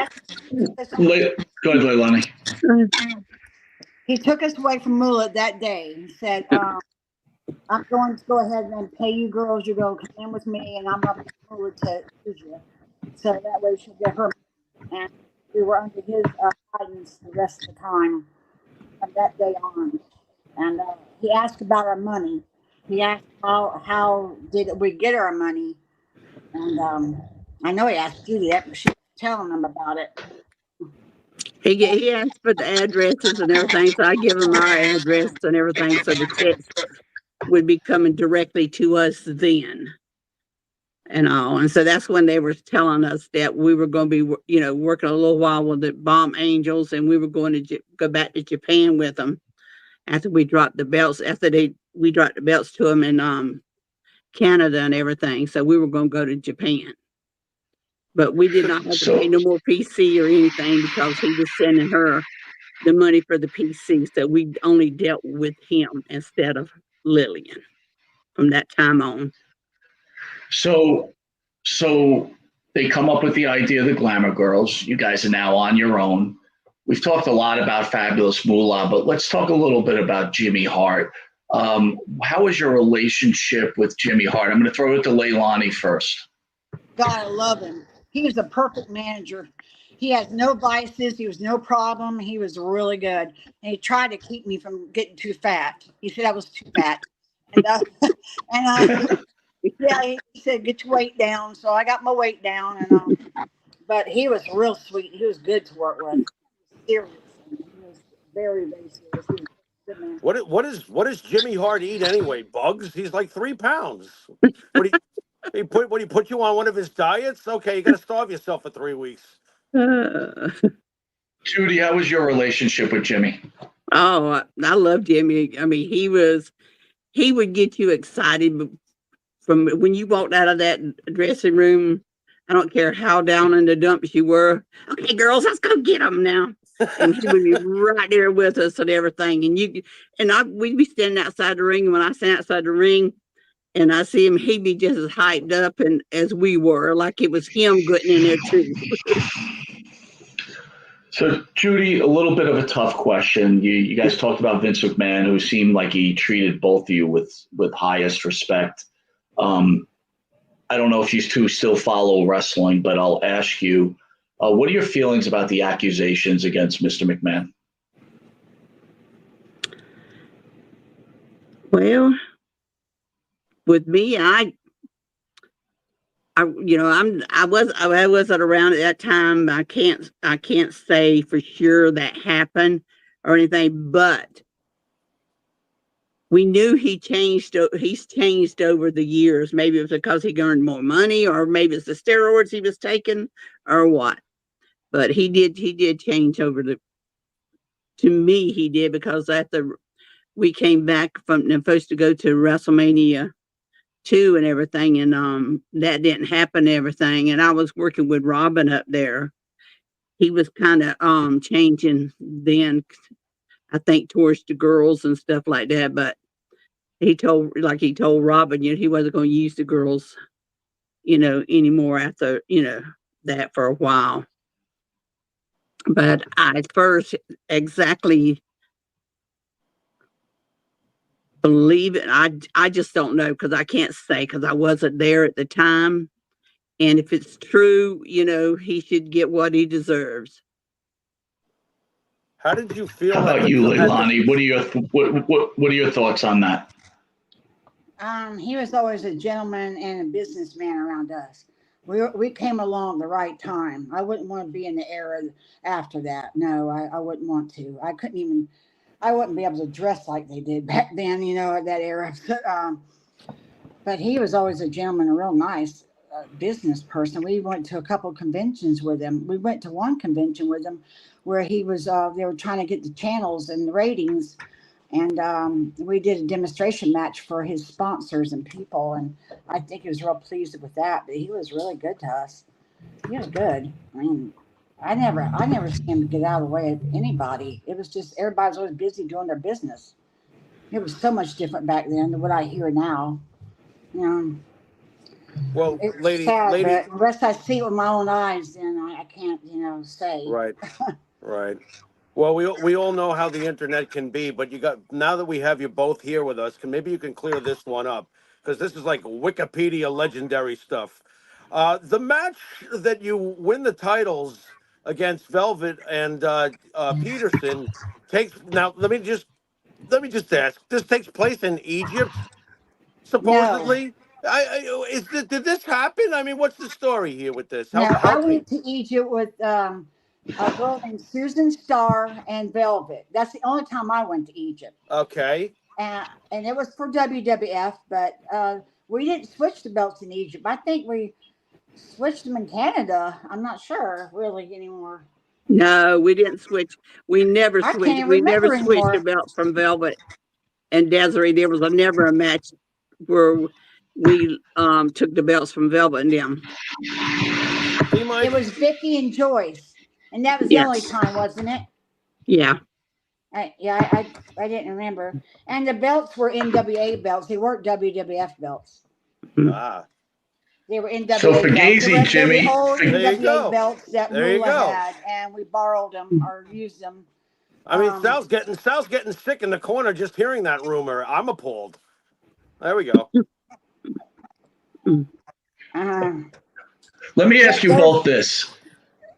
That's- go ahead, Leilani. He took us away from Moolah that day. He said, I'm going to go ahead and pay you girls. You go come in with me, and I'm up to Moolah to use you. So that way she'll get her money. And we were under his guidance the rest of the time from that day on. And he asked about our money. He asked how did we get our money. And I know he asked Judy that, but she was telling him about it. He asked for the addresses and everything, so I give him our address and everything, so the checks would be coming directly to us then, and all. And so that's when they were telling us that we were going to be, working a little while with the Bomb Angels, and we were going to go back to Japan with them after we dropped the belts. We dropped the belts to them in Canada and everything, so we were going to go to Japan. But we did not have to pay no more PC or anything because he was sending her the money for the PC. So we only dealt with him instead of Lillian from that time on. So they come up with the idea of the Glamour Girls. You guys are now on your own. We've talked a lot about Fabulous Moolah, but let's talk a little bit about Jimmy Hart. How is your relationship with Jimmy Hart? I'm going to throw it to Leilani first. God, I love him. He was a perfect manager. He has no vices. He was no problem. He was really good. And he tried to keep me from getting too fat. He said I was too fat. And yeah, he said, get your weight down. So I got my weight down. And but he was real sweet. He was good to work with. Serious. He was very, very serious. He was a good man. What does Jimmy Hart eat anyway? Bugs? He's like 3 pounds. He put you on one of his diets? Okay, you got to starve yourself for 3 weeks. Judy, how was your relationship with Jimmy? Oh, I love Jimmy. I mean, he would get you excited from when you walked out of that dressing room. I don't care how down in the dumps you were. Okay, girls, let's go get them now. And he would be right there with us and everything. And we'd be standing outside the ring. And when I stand outside the ring and I see him, he'd be just as hyped up and as we were, like it was him getting in there too. So, Judy, a little bit of a tough question. You guys talked about Vince McMahon, who seemed like he treated both of you with highest respect. I don't know if you two still follow wrestling, but I'll ask you, what are your feelings about the accusations against Mr. McMahon? Well, with me, I wasn't around at that time. I can't say for sure that happened or anything, but we knew he's changed over the years. Maybe it was because he earned more money, or maybe it's the steroids he was taking, or what. But he did change to me, he did, because after we came back from supposed to go to WrestleMania 2 and everything, and that didn't happen and everything. And I was working with Robin up there. He was kind of changing then, I think, towards the girls and stuff like that. But he told Robin, he wasn't going to use the girls, anymore after, that for a while. But I first exactly believe it. I just don't know, because I can't say, because I wasn't there at the time. And if it's true, he should get what he deserves. How did you feel? How about you, Leilani? What are your thoughts on that? He was always a gentleman and a businessman around us. We came along the right time. I wouldn't want to be in the era after that. No, I wouldn't want to. I wouldn't be able to dress like they did back then, at that era. But he was always a gentleman, a real nice business person. We went to a couple of conventions with him. We went to one convention with him where he was, they were trying to get the channels and the ratings. And we did a demonstration match for his sponsors and people. And I think he was real pleased with that. But he was really good to us. He was good. I mean, I never seen him get out of the way of anybody. It was just everybody was always busy doing their business. It was so much different back then than what I hear now. Well, It's sad, lady, but unless I see it with my own eyes, then I can't, say. right, right. Well, we all know how the internet can be, but now that we have you both here with us, maybe you can clear this one up because this is like Wikipedia legendary stuff. The match that you win the titles against Velvet and Peterson takes now. Let me just ask. This takes place in Egypt, No, supposedly. Did this happen? I mean, what's the story here with this? no, I Help me. went to Egypt with a girl named Susan Starr and Velvet. That's the only time I went to Egypt. Okay. And it was for WWF, but we didn't switch the belts in Egypt. I think we switched them in Canada. I'm not sure really anymore. No, we didn't switch. We never I switched. can't We never remember switched the anymore. belt from Velvet and Desiree. There was never a match where we took the belts from Velvet and them. See, Mike? It was Vicky and Joyce, and that was the only Yes. time, wasn't it? Yeah. I didn't remember. And the belts were NWA belts. They weren't WWF belts. Ah. They were NWA So belts. Fugazi, They were the Jimmy. old There you NWA go. belts that There you Moolah go. had, and we borrowed them or used them. I mean, Sal's getting sick in the corner just hearing that rumor. I'm appalled. There we go. Uh, Let me ask you there's both this.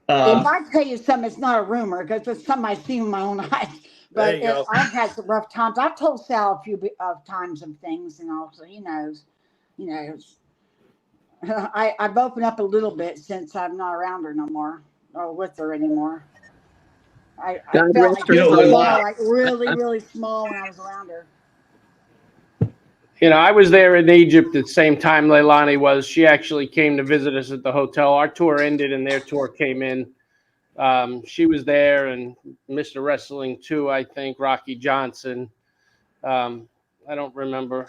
If I tell you something, it's not a rumor because it's something I've seen with my own eyes. There But you go. I've had some rough times. I've told Sal a few of times of things, and also he knows. He knows. I've opened up a little bit since I'm not around her no more, or with her anymore. I God felt rest like her You know, really soul. small, like really, really small when I was around her. You know, I was there in Egypt at the same time Leilani was. She actually came to visit us at the hotel. Our tour ended and their tour came in. She was there and Mr. Wrestling too, I think, Rocky Johnson. I don't remember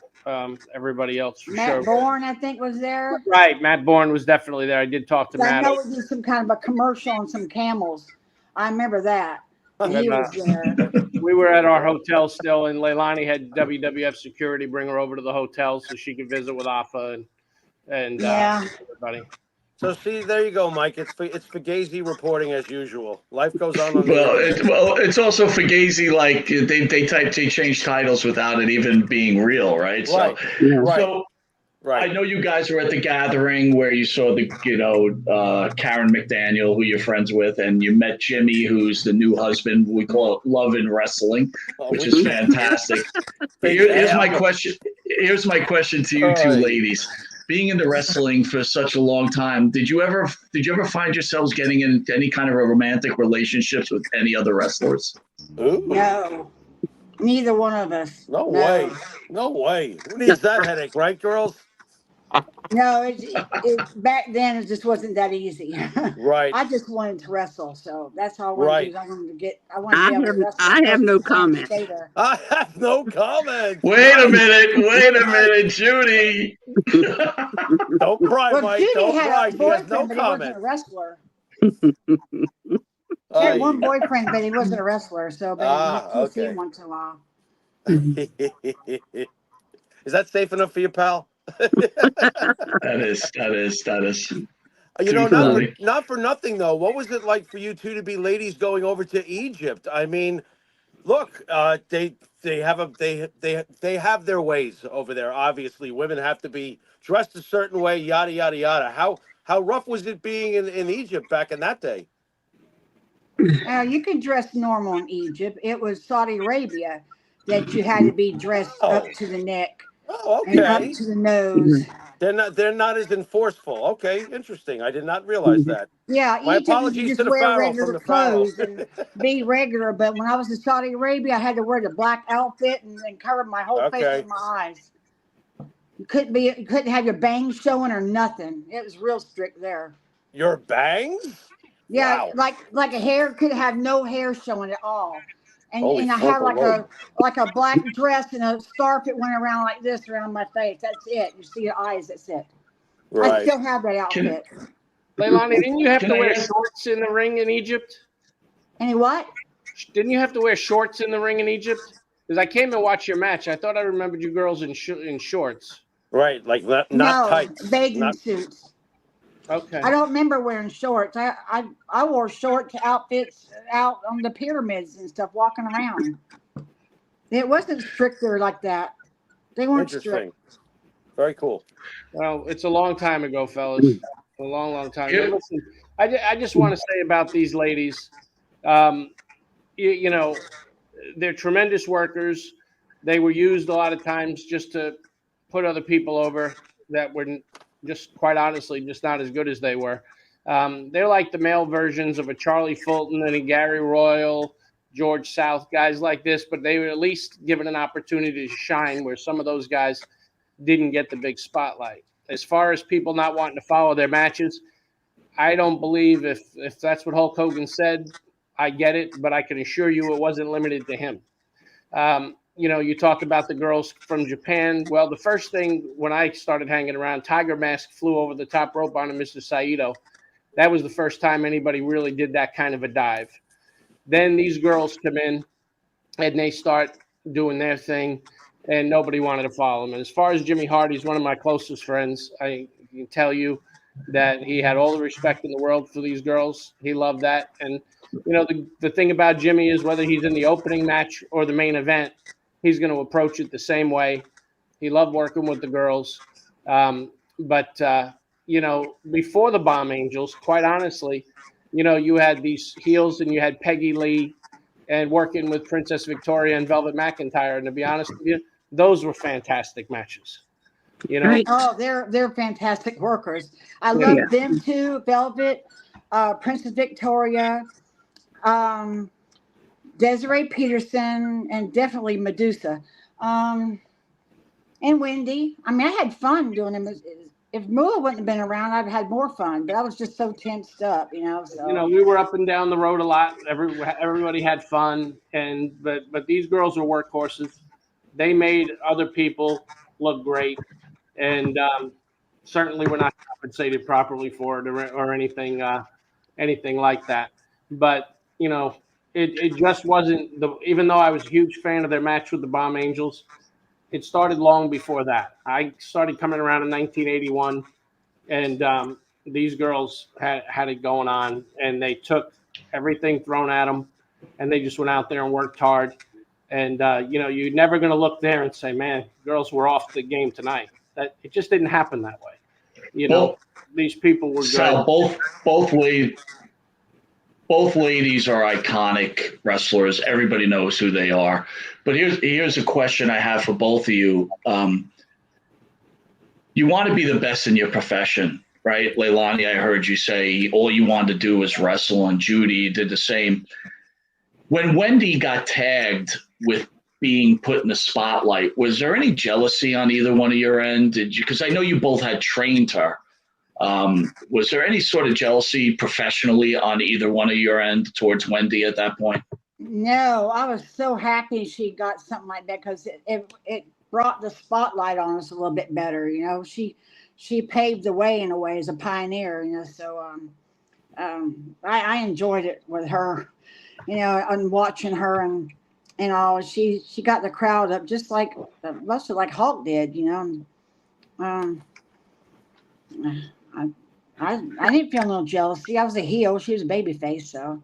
everybody else for Matt sure. Bourne, I think, was there. Right, Matt Bourne was definitely there. I did talk to I Matt. know we did some kind of a commercial on some camels. I remember that. And he And, was there. we were at our hotel still, and Leilani had WWF security bring her over to the hotel so she could visit with Afa and Yeah. everybody. So see, there you go, Mike. It's Fugazi reporting as usual. Life goes on the well, internet. it's also Fugazi. Like they change titles without it even being real, right? Right. Yeah. Right. So I Right. know you guys were at the gathering where you saw Karen McDaniel, who you're friends with, and you met Jimmy, who's the new husband. We call it Love in Wrestling, Oh, which we is do. fantastic. Big Here's my Al. question. Here's my question to you All two right. ladies. Being into wrestling for such a long time, did you ever find yourselves getting into any kind of a romantic relationships with any other wrestlers? Ooh. No. Neither one of us. No way. No way. Who needs that headache, right, girls? No, back then it just wasn't that easy. Right. I just wanted to wrestle, so that's all I wanted to do. Right. I wanted to be able to wrestle as I have close no as I can comment. stay there. I have no comments. Wait a Nice. minute, Judy. Don't cry, Well, Mike. Judy Don't had cry. a She has no boyfriend, but he wasn't comment. a wrestler. She Aye. had one boyfriend, but he wasn't a wrestler, so but you see him Okay. once in a while. Is that safe enough for you, pal? That is. You Too know, funny. not for nothing though. What was it like for you two to be ladies going over to Egypt? I mean, look, they have their ways over there. Obviously, women have to be dressed a certain way. Yada yada yada. How rough was it being in Egypt back in that day? You could dress normal in Egypt. It was Saudi Arabia that you had to be dressed Oh, up to the neck oh, and up okay. to the nose. They're not as enforceful. Okay, interesting. I did not realize that. Yeah, My Egypt you could apologies to just the wear Pharaoh from regular the Pharaoh. clothes and be regular. But when I was in Saudi Arabia, I had to wear the black outfit and cover my whole face Okay. with my eyes. You couldn't have your bangs showing or nothing. It was real strict there. Your bangs? Yeah, Wow. like a hair could have no hair showing at all. Holy And I had flumper like a black dress and a scarf that went around like this around my face. That's it. You see your eyes, that's it. I Right. still have that Can, outfit. Leilani, didn't you have can to I wear ask? shorts in the ring in Egypt? Any what? Didn't you have to wear shorts in the ring in Egypt? Because I came and watched your match. I thought I remembered you girls in shorts. Right, like not No, tights. bathing Not suits. Okay. I don't remember wearing shorts. I wore short outfits out on the pyramids and stuff, walking around. It wasn't stricter like that. They weren't strict. interesting. Very cool. Well, it's a long time ago, fellas. A long, long time ago. Yeah. Listen, I just want to say about these ladies, um, you know, they're tremendous workers. They were used a lot of times just to put other people over that were just quite honestly just not as good as they were. They're like the male versions of a Charlie Fulton and a Gary Royal, George South, guys like this, but they were at least given an opportunity to shine where some of those guys didn't get the big spotlight. As far as people not wanting to follow their matches, I don't believe if that's what Hulk Hogan said, I get it, but I can assure you it wasn't limited to him. You talked about the girls from Japan. Well, the first thing when I started hanging around, Tiger Mask flew over the top rope onto Mr. Saito. That was the first time anybody really did that kind of a dive. Then these girls come in and they start doing their thing, and nobody wanted to follow them. And as far as Jimmy Hart, he's one of my closest friends. I can tell you that he had all the respect in the world for these girls. He loved that. And, the thing about Jimmy is whether he's in the opening match or the main event, he's going to approach it the same way. He loved working with the girls. But before the Bomb Angels, quite honestly, you had these heels and you had Peggy Lee and working with Princess Victoria and Velvet McIntyre. And to be honest with you, those were fantastic matches. Right. Oh, they're fantastic workers. I Yeah. love them too. Velvet, Princess Victoria, Desiree Peterson, and definitely Medusa, and Wendy. I mean, I had fun doing them. If Moolah wouldn't have been around, I'd have had more fun. But I was just so tensed up, So We were up and down the road a lot. Everybody had fun, but these girls are workhorses. They made other people look great, and certainly we're not compensated properly for it or anything like that. But it just wasn't even though I was a huge fan of their match with the Bomb Angels, it started long before that. I started coming around in 1981, and these girls had it going on, and they took everything thrown at them, and they just went out there and worked hard. And you're never going to look there and say, "Man, girls were off the game tonight." That it just didn't happen that way. Well, These people were Sal, good. both ladies are iconic wrestlers. Everybody knows who they are. But here's a question I have for both of you. You want to be the best in your profession, right? Leilani, I heard you say all you wanted to do was wrestle, and Judy did the same. When Wendy got tagged with being put in the spotlight, was there any jealousy on either one of your end? Because I know you both had trained her. Was there any sort of jealousy professionally on either one of your end towards Wendy at that point? no, I was so happy she got something like that because it brought the spotlight on us a little bit better. She paved the way in a way as a pioneer. So I enjoyed it with her. And watching her and all, she got the crowd up just like mostly like Hulk did. Um, I didn't feel no jealousy. I was a heel. She was a baby face, so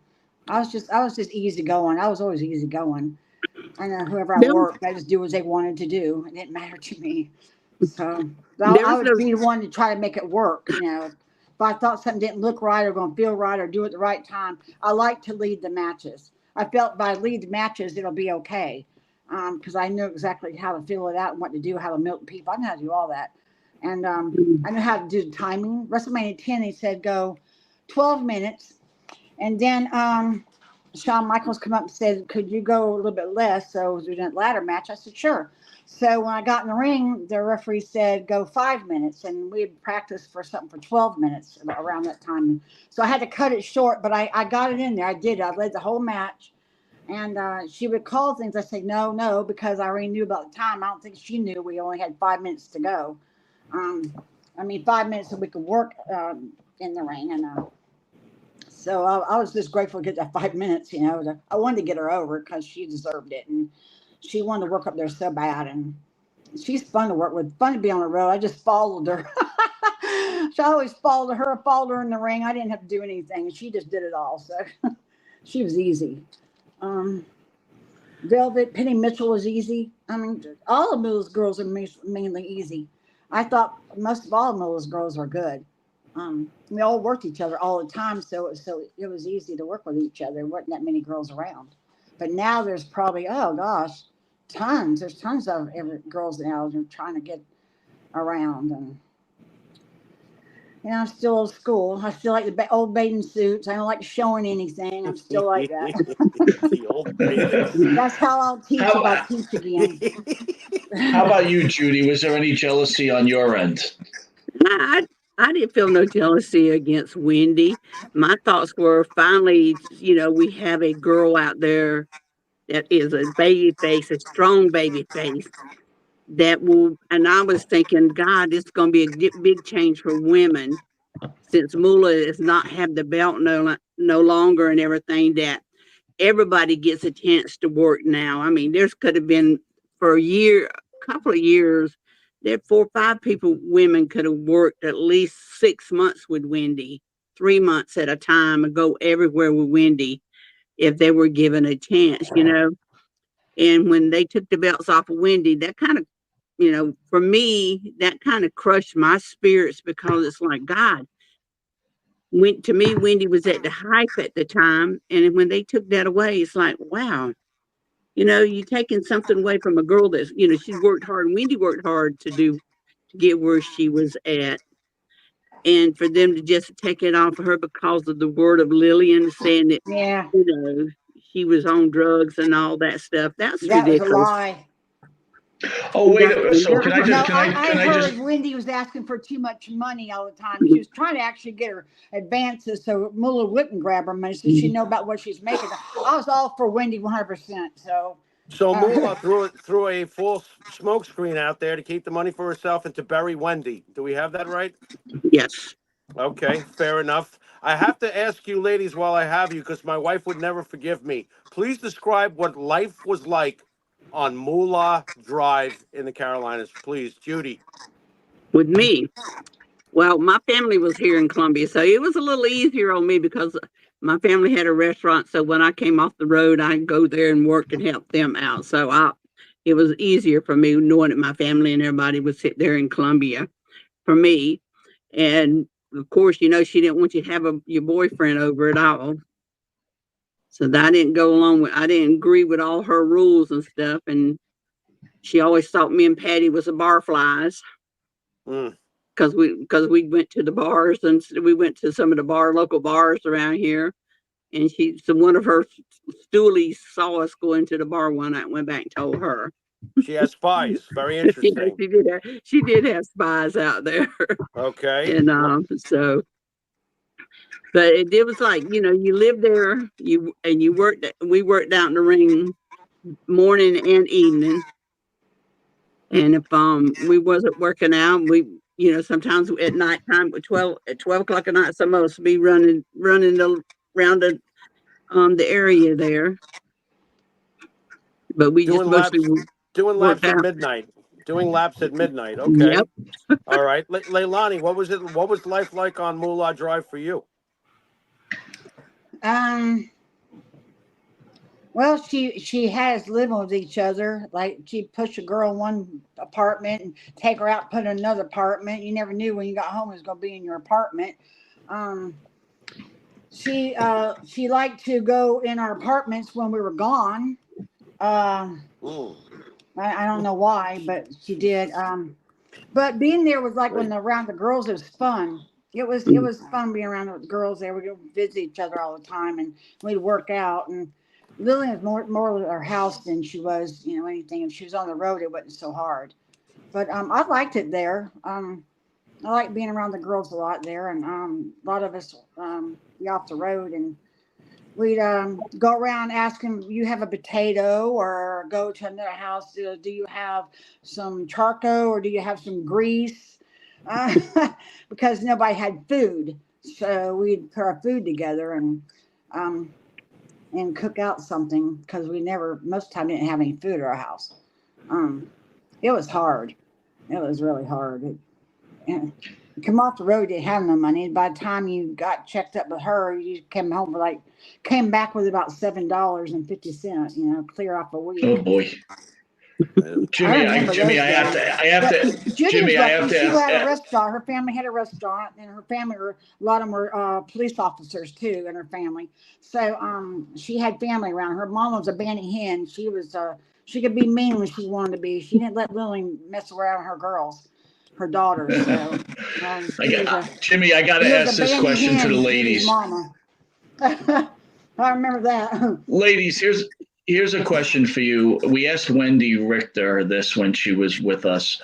I was just easy going. I was always easy going. I know whoever I There was, worked, I just do what they wanted to do. It didn't matter to me. So there I was would be the one to try to make it work. If I thought something didn't look right or going to feel right or do it at the right time, I like to lead the matches. I felt if I lead the matches, it'll be okay. Because I knew exactly how to feel it out and what to do, how to milk people. I know how to do all that. And I know how to do the timing. WrestleMania 10, he said go 12 minutes. And then Shawn Michaels come up and said, could you go a little bit less? So we did a ladder match. I said, sure. So when I got in the ring, the referee said, go 5 minutes. And we had practiced for something for 12 minutes around that time. So I had to cut it short, but I got it in there. I did. I led the whole match. And she would call things. I say, no, because I already knew about the time. I don't think she knew we only had 5 minutes to go. 5 minutes so we could work in the ring. And so I was just grateful to get that 5 minutes, I wanted to get her over because she deserved it. And she wanted to work up there so bad. And she's fun to work with, fun to be on the road. I just followed her. So I always followed her in the ring. I didn't have to do anything. She just did it all. So she was easy. Um, Velvet, Penny Mitchell was easy. I mean, all of Moolah's girls are mainly easy. I thought most of all of Moolah's girls were good. We all worked each other all the time, so it was easy to work with each other. There wasn't that many girls around. But now there's probably, oh gosh, tons. There's tons of girls now that are trying to get around. And I'm still old school. I still like the old bathing suits. I don't like showing anything. I'm still like that. The old bathing suit. That's how I'll teach if I teach again. How about you, Judy? Was there any jealousy on your end? I didn't feel no jealousy against Wendi. My thoughts were finally, we have a girl out there that is a baby face, a strong baby face that will, and I was thinking, God, this is going to be a big change for women since Moolah does not have the belt no longer and everything, that everybody gets a chance to work now. I mean, there's could have been for a couple of years, there 4 or 5 women could have worked at least 6 months with Wendi, 3 months at a time, and go everywhere with Wendi if they were given a chance, And when they took the belts off of Wendi, that kind of, for me, that kind of crushed my spirits, because it's like, God, to me, Wendi was at the hype at the time. And when they took that away, it's like, wow, you're taking something away from a girl that's, she's worked hard. Wendi worked hard to get where she was at. And for them to just take it off of her because of the word of Lillian saying that, Yeah, she was on drugs and all that stuff, that's that was a ridiculous. lie. Oh, wait. So can I just, No, can I heard just, Wendi was asking for too much money all the time. She was trying to actually get her advances so Moolah wouldn't grab her money, so she know about what she's making. I was all for Wendi 100%. So Moolah threw a false smoke screen out there to keep the money for herself and to bury Wendi. Do we have that right? Yes. Okay, fair enough. I have to ask you, ladies, while I have you, because my wife would never forgive me. Please describe what life was like on Moolah Drive in the Carolinas, please, Judy. With me, well, my family was here in Columbia, so it was a little easier on me because my family had a restaurant. So when I came off the road, I'd go there and work and help them out. So it was easier for me knowing that my family and everybody would sit there in Columbia for me. And of course, she didn't want you to have your boyfriend over at all. So that I didn't go along with, I didn't agree with all her rules and stuff. And she always thought me and Patty was the barflies. Because we went to the bars, and we went to some of the local bars around here, and one of her stoolies saw us go into the bar one night and went back and told her. She has spies. Very interesting. She did have spies out there. Okay. And so, but it was like, you lived there, we worked out in the ring morning and evening. And if we wasn't working out, sometimes at nighttime at 12 o'clock at night, some of us be running around the area there. But we doing just doing laps at midnight. Doing laps at midnight. Okay. Yep. All right. Leilani, what was life like on Moolah Drive for you? Well, she had us living with each other. Like, she'd push a girl in one apartment and take her out, put her in another apartment. You never knew when you got home it was going to be in your apartment. She liked to go in our apartments when we were gone. I don't know why, but she did. But being there was like when around the girls, it was fun. It was fun being around the girls there. We go visit each other all the time, and we'd work out. And Lillian was more with her house than she was, anything. If she was on the road, it wasn't so hard. But I liked it there. I liked being around the girls a lot there, and a lot of us be off the road, and we'd go around asking, you have a potato, or go to another house, do you have some charcoal, or do you have some grease? Because nobody had food. So we'd put our food together and cook out something, because we never, most of the time, didn't have any food at our house. It was hard. It was really hard. And you come off the road, you didn't have no money. By the time you got checked up with her, you came back with about $7.50. Clear off a week. Oh boy. Jimmy, I have to, Judy was Jimmy, I lucky. have to She had a ask. restaurant. Her family had a restaurant, and her family a lot of them were police officers too, in her family. So she had family around. Her mom was a banty hen. She could be mean when she wanted to be. She didn't let Lily mess around with her girls, her daughters. So Jimmy, I got to ask this question to the ladies. Mama. I remember that. Ladies, here's a question for you. We asked Wendi Richter this when she was with us.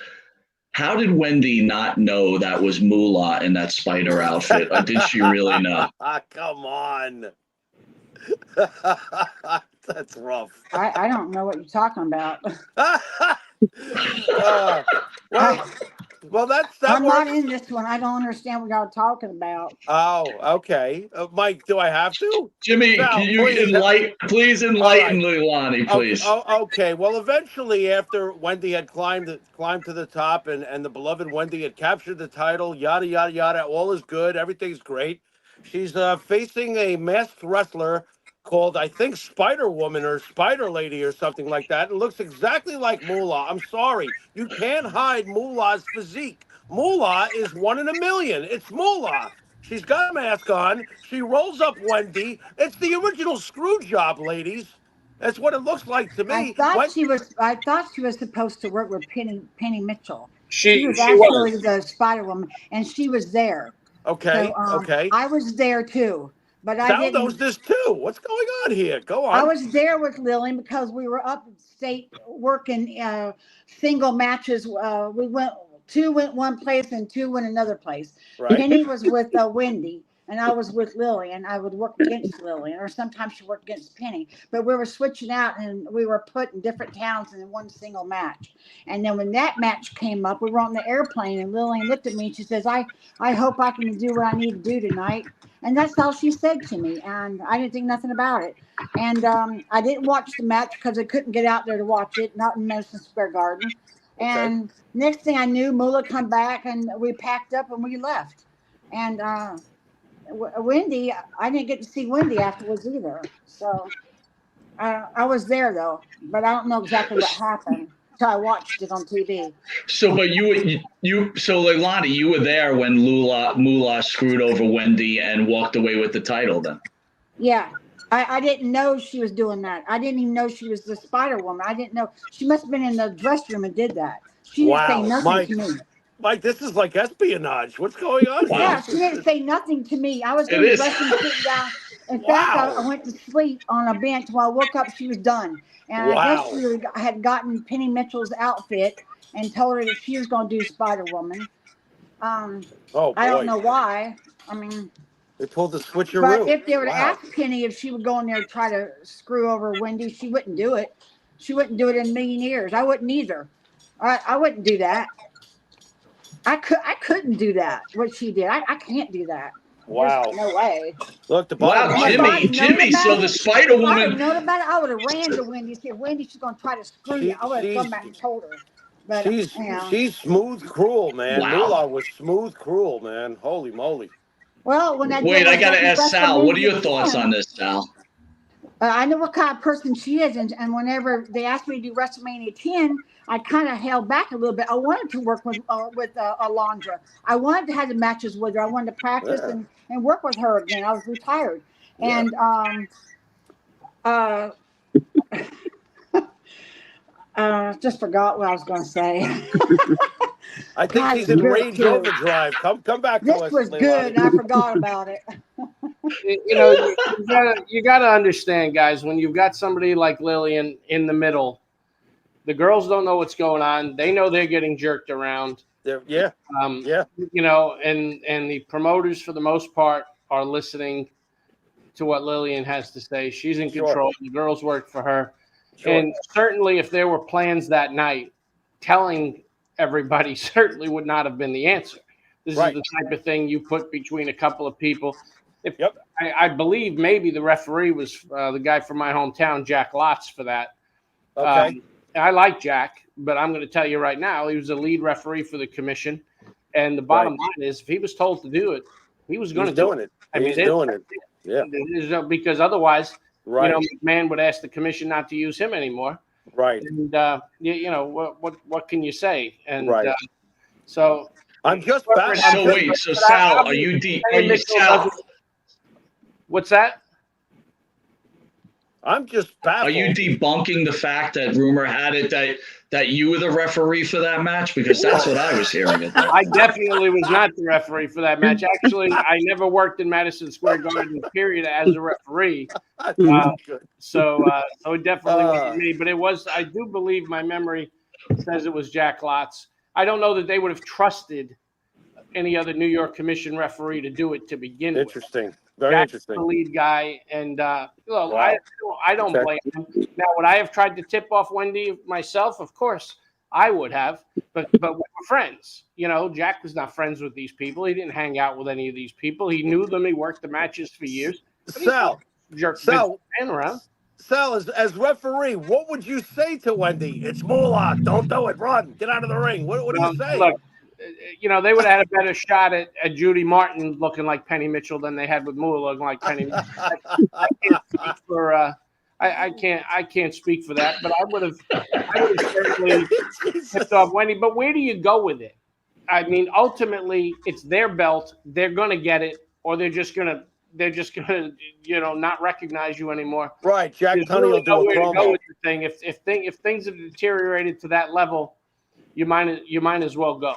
How did Wendi not know that was Moolah in that spider outfit? Or did she really know? Come on. That's rough. I don't know what you're talking about. Well, that I'm works. not in this one. I don't understand what y'all are talking about. Oh, okay. Mike, do I have to? Jimmy, No, can you please enlighten Leilani, please. Okay. Well, eventually, after Wendi had climbed to the top, and the beloved Wendi had captured the title, yada yada yada, all is good, everything's great. She's facing a masked wrestler called, I think, Spider Woman or Spider Lady or something like that. It looks exactly like Moolah. I'm sorry, you can't hide Moolah's physique. Moolah is 1 in a million. It's Moolah. She's got a mask on. She rolls up Wendi. It's the original screw job, ladies. That's what it looks like to me. I thought she was supposed to work with Penny Mitchell. She was actually the Spider Woman, and she was there. Okay. So, okay. I was there too, but I Sal didn't. knows this too. What's going on here? Go on. I was there with Lily because we were upstate working single matches. Two went one place and two went another place. Right. Penny was with Wendi, and I was with Lily, and I would work against Lily, or sometimes she worked against Penny. But we were switching out, and we were put in different towns in one single match. And then when that match came up, we were on the airplane, and Lily looked at me and she says, I hope I can do what I need to do tonight. And that's all she said to me, and I didn't think nothing about it. And I didn't watch the match because I couldn't get out there to watch it, not in Madison Square Garden. And next thing I knew, Moolah come back, and we packed up and we left. And Wendi, I didn't get to see Wendi afterwards either. So I was there though, but I don't know exactly what happened until I watched it on TV. So, but so Leilani, you were there when Moolah screwed over Wendi and walked away with the title then? Yeah. I didn't know she was doing that. I didn't even know she was the Spider Woman. I didn't know. She must have been in the dressing room and did that. She didn't say nothing to me. Mike, this is like espionage. What's going on here? Yeah, she didn't say nothing to me. I was in the dressing room sitting down. In fact, I went to sleep on a bench. When I woke up, she was done. And I guess she had gotten Penny Mitchell's outfit and told her that she was going to do Spider Woman. I don't know why. I mean... They pulled the switcheroo. But if they were to ask Penny if she would go in there and try to screw over Wendi, she wouldn't do it. She wouldn't do it in a million years. I wouldn't either. I wouldn't do that. I couldn't do that. What she did, I can't do that. Wow. There's no way. Look, Jimmy. So the Spider Woman. If I had known about it, I would have ran to Wendi. Said, Wendi, she's going to try to screw you. I would have come back and told her. But she's smooth, cruel, man. Wow. Moolah was smooth, cruel, man. Holy moly. Well, when I I got to ask Sal. What are your thoughts on this, Sal? I know what kind of person she is, and whenever they asked me to do WrestleMania 10, I kind of held back a little bit. I wanted to work with Alondra. I wanted to have the matches with her. I wanted to practice and work with her again. I was retired, and just forgot what I was going to say. I think he's in Range Overdrive. Come back to us. This was good. I forgot about it. You got to understand, guys, when you've got somebody like Lillian in the middle, the girls don't know what's going on. They know they're getting jerked around. And the promoters, for the most part, are listening to what Lillian has to say. She's in control. The girls work for her. And certainly if there were plans that night, telling everybody certainly would not have been the answer. This is the type of thing you put between a couple of people. I believe maybe the referee was the guy from my hometown, Jack Lotz, for that. Okay. I like Jack, but I'm going to tell you right now, he was the lead referee for the commission. And the bottom line is, if he was told to do it, he was going to do it. I mean, He's doing it. Yeah. Because otherwise, Right. you know, McMahon would ask the commission not to use him anymore. Right. And you know, what can you say? And Right. so I'm just back. So wait, so Sal, are you Sal? What's that? I'm just baffled. Are you debunking the fact that rumor had it that you were the referee for that match? Because that's what I was hearing. I definitely was not the referee for that match. Actually, I never worked in Madison Square Garden, period, as a referee. So it definitely wasn't me. But it was, I do believe my memory says it was Jack Lotz. I don't know that they would have trusted any other New York Commission referee to do it to begin with. Interesting. Very Jack's interesting. the lead guy, and Wow. I don't blame him. Now, would I have tried to tip off Wendi myself? Of course, I would have. But we were friends. You know, Jack was not friends with these people. He didn't hang out with any of these people. He knew them. He worked the matches for years. Sal, around. Sal, as referee, what would you say to Wendi? It's Moolah. Don't do it. Run. Get out of the ring. What do you say? Look, you know, they would have had a better shot at Judy Martin looking like Penny Mitchell than they had with Moolah looking like Penny Mitchell. I can't speak for that, but I would have certainly tipped off Wendi. But where do you go with it? I mean, ultimately, it's their belt. They're gonna get it, or they're just gonna you know, not recognize you anymore. Right, Jack There's Tunney will do a to go promo. with the thing. If things have deteriораted to that level, you might as well go.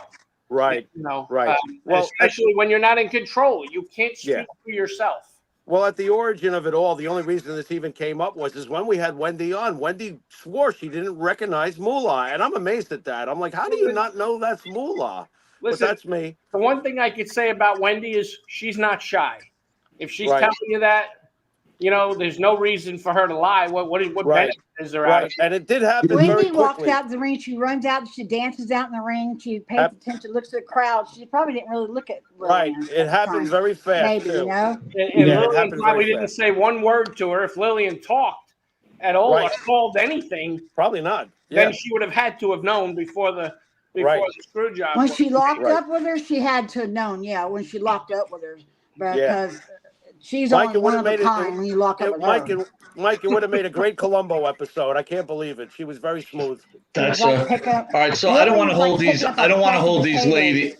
Right. You know, right. Well, especially when you're not in control, you can't speak for yourself. Well, at the origin of it all, the only reason this even came up is when we had Wendi on. Wendi swore she didn't recognize Moolah, and I'm amazed at that. I'm like, how do you not know that's Moolah? Listen, but that's me. The one thing I could say about Wendi is she's not shy. If she's telling you that, you know, there's no reason for her to lie. What benefit is there out of it? And it did happen Wendi very quickly. walks out the ring. She runs out. She dances out in the ring. She pays attention, looks at the crowd. She probably didn't really look at Lillian. It happened very fast. Maybe, too. you know. And Lillian probably didn't say one word to her. If Lillian talked at all or called anything, probably not. Then she would have had to have known before the screw job. When she locked up with her, she had to have known. Yeah, when she locked up with her, because she's only one of a kind when you lock up with her. Mike, it would have made a great Columbo episode. I can't believe it. She was very smooth. That's all right. So I don't want to hold these. I don't want to hold these ladies.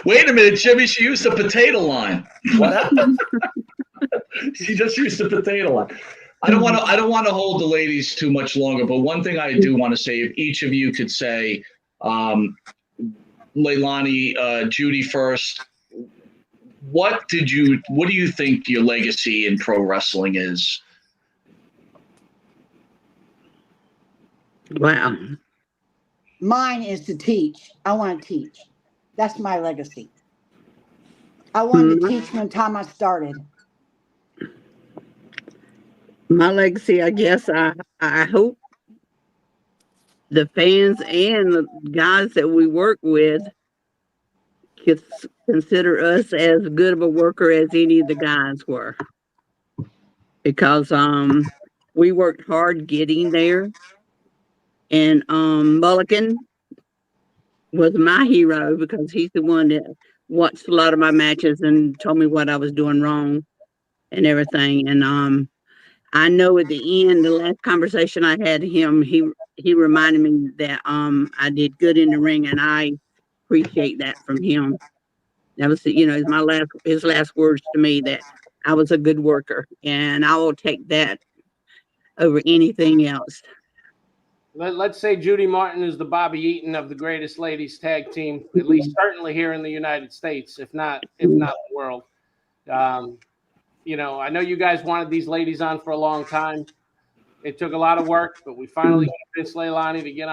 Wait a minute, Jimmy. She used the potato line. What happened? She just used the potato line. I don't want to hold the ladies too much longer. But one thing I do want to say, if each of you could say, Leilani, Judy first. What do you think your legacy in pro wrestling is? Wow. Mine is to teach. I want to teach. That's my legacy. I wanted to teach from the time I started. My legacy, I guess, I hope the fans and the guys that we work with consider us as good of a worker as any of the guys were, because we worked hard getting there, and Mulligan was my hero because he's the one that watched a lot of my matches and told me what I was doing wrong and everything. And I know at the end, the last conversation I had him, he reminded me that I did good in the ring, and I appreciate that from him. That was, his last words to me, that I was a good worker, and I will take that over anything else. Let's say Judy Martin is the Bobby Eaton of the greatest ladies tag team, at least certainly here in the United States, if not the world. You know, I know you guys wanted these ladies on for a long time. It took a lot of work, but we finally convinced Leilani to get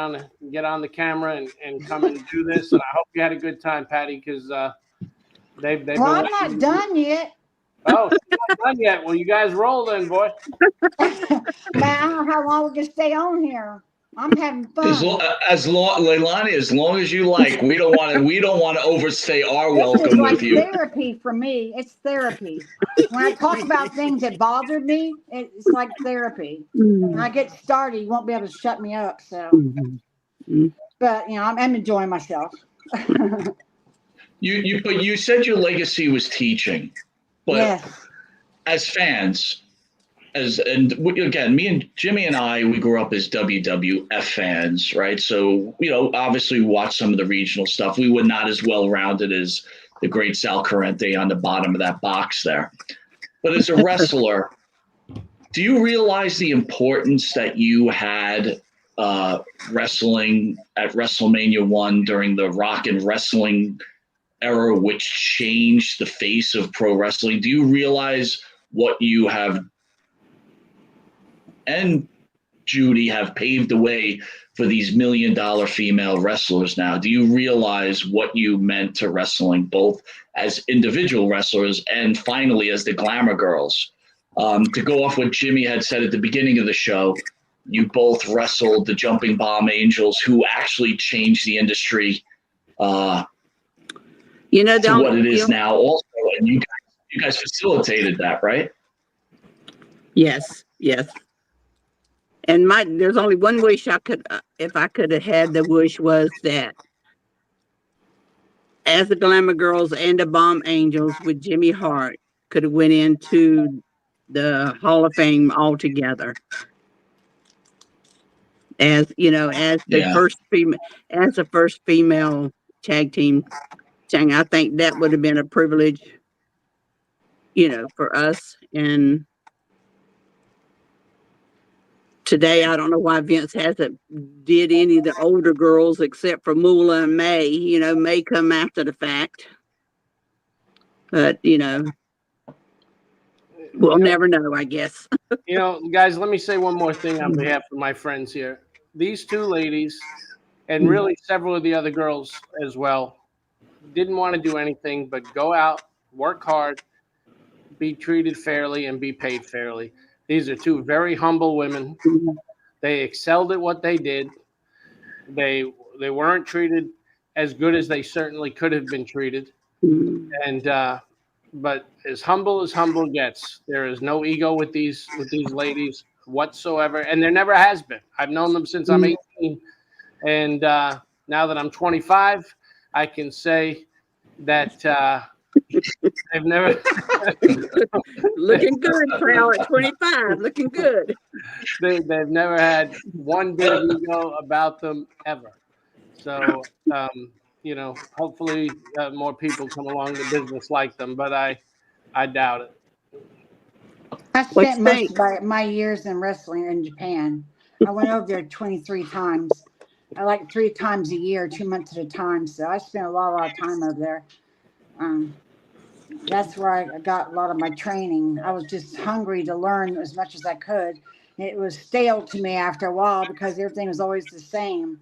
on the camera and come and do this. And I hope you had a good time, Patty, because they've been. Well, I'm not done yet. Oh, she's not done yet. Well, you guys roll then, boy. Man, I don't know how long we can stay on here. I'm having As fun. long, Leilani, as long as you like, we don't want to overstay our This is welcome like with you. therapy for me. It's therapy. When I talk about things that bothered me, it's like therapy. When I get started, you won't be able to shut me up. So, but I'm enjoying myself. But you said your legacy was teaching, but Yes. as fans, again, me and Jimmy and we grew up as WWF fans, right? So obviously we watched some of the regional stuff. We were not as well rounded as the great Sal Corrente on the bottom of that box there. But as a wrestler, do you realize the importance that you had wrestling at WrestleMania 1 during the Rock and Wrestling era, which changed the face of pro wrestling? Do you realize what you have and Judy have paved the way for these $1 million female wrestlers now? Do you realize what you meant to wrestling, both as individual wrestlers and finally as the Glamour Girls? To go off what Jimmy had said at the beginning of the show, you both wrestled the Jumping Bomb Angels, who actually changed the industry to what it is now also. And you guys facilitated that, right? Yes. And there's only one wish I could, if I could have had the wish, was that as the Glamour Girls and the Bomb Angels with Jimmy Hart could have went into the Hall of Fame all together. As as the first female tag team thing, I think that would have been a privilege, for us. And today, I don't know why Vince hasn't did any of the older girls except for Moolah and May. May come after the fact, but we'll never know, I guess. Guys, let me say one more thing on behalf of my friends here. These two ladies, and really several of the other girls as well, didn't want to do anything but go out, work hard, be treated fairly, and be paid fairly. These are two very humble women. They excelled at what they did. They weren't treated as good as they certainly could have been treated. And but as humble gets, there is no ego with these ladies whatsoever, and there never has been. I've known them since I'm 18, and now that I'm 25, I can say that they've never looking good, pal, at 25, looking good. They've never had one bit of ego about them ever. So hopefully more people come along the business like them, but I doubt it. I spent most of my years in wrestling in Japan. I went over there 23 times. I like 3 times a year, 2 months at a time. So I spent a lot of time over there. That's where I got a lot of my training. I was just hungry to learn as much as I could. It was stale to me after a while because everything was always the same.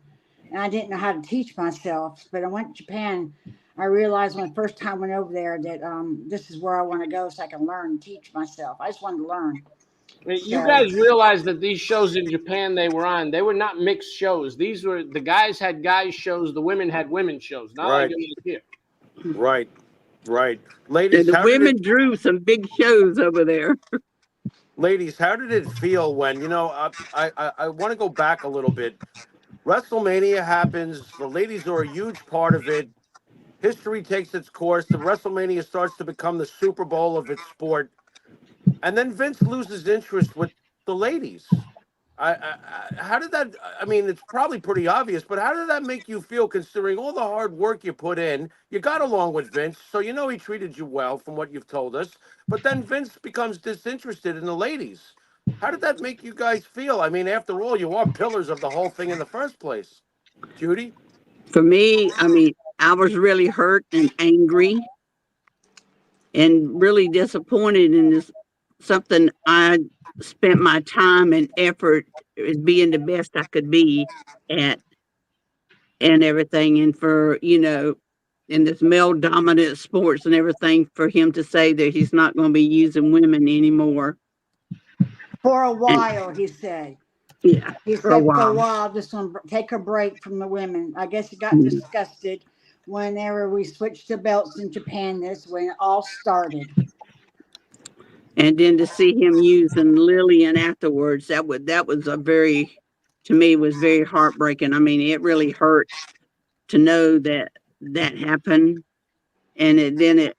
And I didn't know how to teach myself. But I went to Japan. I realized when the first time I went over there that this is where I want to go so I can learn and teach myself. I just wanted to learn. You guys realize that these shows in Japan they were not mixed shows. These were the guys had guys shows, the women had women shows. Not like it is here. Right. Ladies, the women drew some big shows over there. Ladies, how did it feel when, I want to go back a little bit. WrestleMania happens. The ladies are a huge part of it. History takes its course. The WrestleMania starts to become the Super Bowl of its sport. And then Vince loses interest with the ladies. How did that? I mean, it's probably pretty obvious, but how did that make you feel, considering all the hard work you put in? You got along with Vince, so he treated you well, from what you've told us. But then Vince becomes disinterested in the ladies. How did that make you guys feel? I mean, after all, you are pillars of the whole thing in the first place. Judy? For me, I was really hurt and angry and really disappointed in this. Something I spent my time and effort as being the best I could be at and everything. And for, in this male dominant sports and everything, for him to say that he's not going to be using women anymore. For a while, he said. Yeah, He for a said for a while. while, just want to take a break from the women. I guess he got Mhm. disgusted whenever we switched the belts in Japan. This when it all started. And then to see him using Lillian afterwards, that was a very, to me, was very heartbreaking. I mean, it really hurt to know that that happened, and then it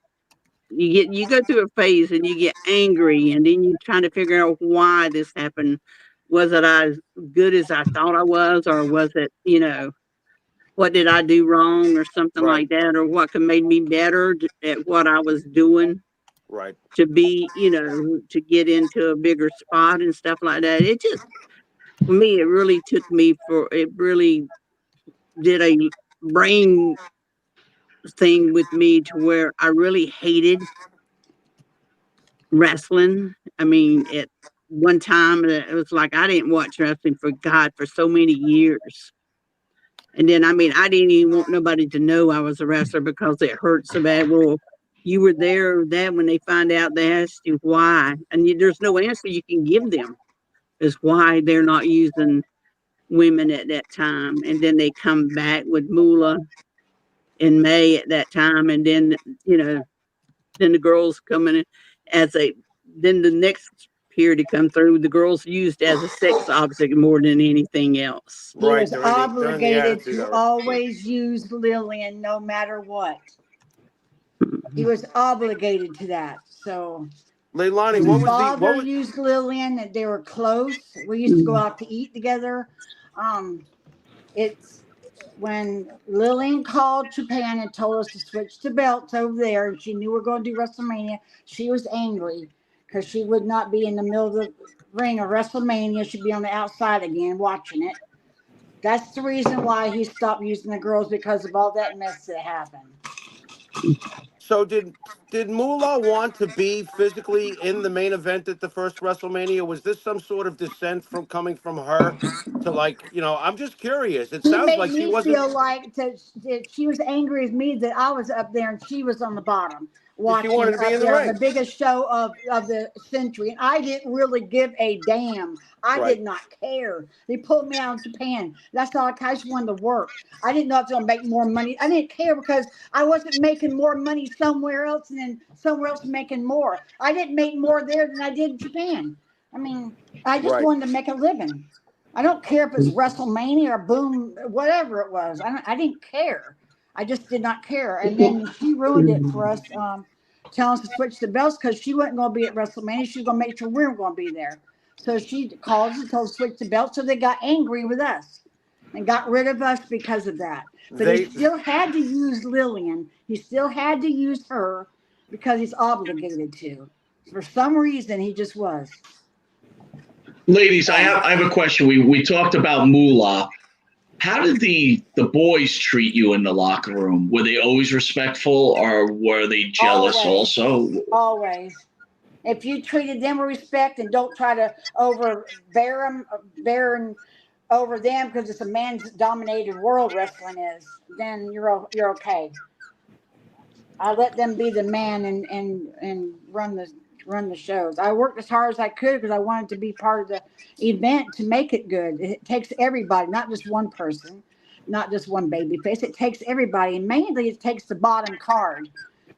you go through a phase and you get angry, and then you try to figure out why this happened. Was it as good as I thought I was, or was it, what did I do wrong, or something Right. like that, or what could make me better at what I was doing Right. to be, to get into a bigger spot and stuff like that. It just, for me, it really did a brain thing with me to where I really hated wrestling. I mean, at one time, it was like I didn't watch wrestling for so many years. And then, I mean, I didn't even want nobody to know I was a wrestler because it hurt so bad. Well, you were there that when they find out, they ask you why, and there's no answer you can give them is why they're not using women at that time. And then they come back with Moolah in May at that time, and then then the girls coming in as a then the next period to come through, the girls used as a sex object more than anything else. He Right. was During the obligated Attitude to Era. always use Lillian no matter what. He was obligated to that. So Leilani, his what was father used Lillian, and they were close. We used to go out to eat together. It's when Lillian called Japan and told us to switch the belts over there, and she knew we were going to do WrestleMania. She was angry because she would not be in the middle of the ring of WrestleMania. She'd be on the outside again watching it. That's the reason why he stopped using the girls, because of all that mess that happened. So did Moolah want to be physically in the main event at the first WrestleMania? Was this some sort of dissent from coming from her to, like, I'm just curious. It He sounds made like she me wasn't. feel like that she was angry as me that I was up there and she was on the bottom She wanted watching to be up in the there on the ring. biggest show of the century. And I didn't really give a damn. I Right. did not care. They pulled me out of Japan. That's all. I just wanted to work. I didn't know if I was going to make more money. I didn't care because I wasn't making more money somewhere else and then somewhere else making more. I didn't make more there than I did in Japan. I mean, I just Right. wanted to make a living. I don't care if it's WrestleMania or Boom, whatever it was. I didn't care. I just did not care. And then she ruined it for us, telling us to switch the belts because she wasn't going to be at WrestleMania. She was going to make sure we were going to be there. So she called us and told us to switch the belts. So they got angry with us and got rid of us because of that. But he They still had to use Lillian. He still had to use her because he's obligated to. For some reason, he just was. Ladies, I have a question. We talked about Moolah. How did the boys treat you in the locker room? Were they always respectful, or were they jealous Always. also? Always. If you treated them with respect and don't try to bear over them because it's a man's dominated world wrestling is, then you're okay. I let them be the man and run the shows. I worked as hard as I could because I wanted to be part of the event to make it good. It takes everybody, not just one person, not just one baby face. It takes everybody, and mainly it takes the bottom card,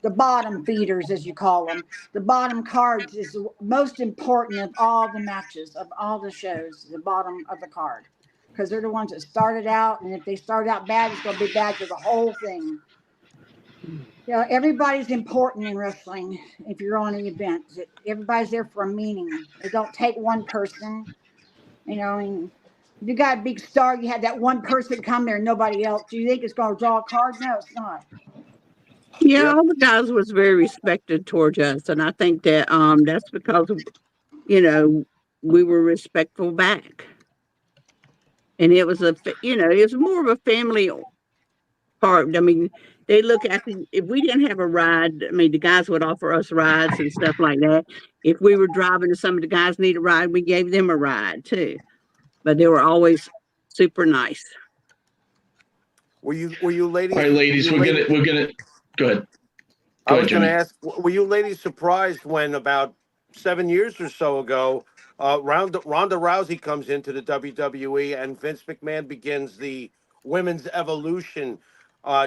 the bottom feeders, as you call them. The bottom cards is the most important of all the matches, of all the shows. The bottom of the card, because they're the ones that started out, and if they start out bad, it's going to be bad for the whole thing. Everybody's important in wrestling. If you're on an event, everybody's there for a meaning. It don't take one person. And if you got a big star, you had that one person come there, and nobody else. Do you think it's going to draw a card? No, it's not. Yeah, Yep. all the guys was very respected towards us, and I think that that's because you know we were respectful back, and it was it was more of a family part. I mean, they look at if we didn't have a ride. I mean, the guys would offer us rides and stuff like that. If we were driving and some of the guys need a ride, we gave them a ride too. But they were always super nice. Were you All right, ladies? ladies, we're gonna go ahead. I Go ahead, was going to Jimmy. ask, were you ladies surprised when about 7 years or so ago, Ronda Rousey comes into the WWE, and Vince McMahon begins the women's evolution.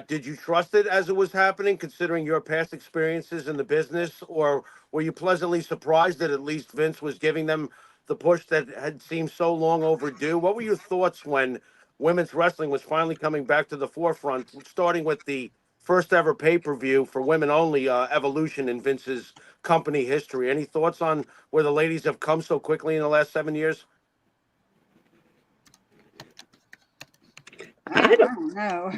Did you trust it as it was happening, considering your past experiences in the business, or were you pleasantly surprised that at least Vince was giving them the push that had seemed so long overdue? What were your thoughts when women's wrestling was finally coming back to the forefront, starting with the first ever pay-per-view for women only, Evolution in Vince's company history? Any thoughts on where the ladies have come so quickly in the last 7 years? I don't know.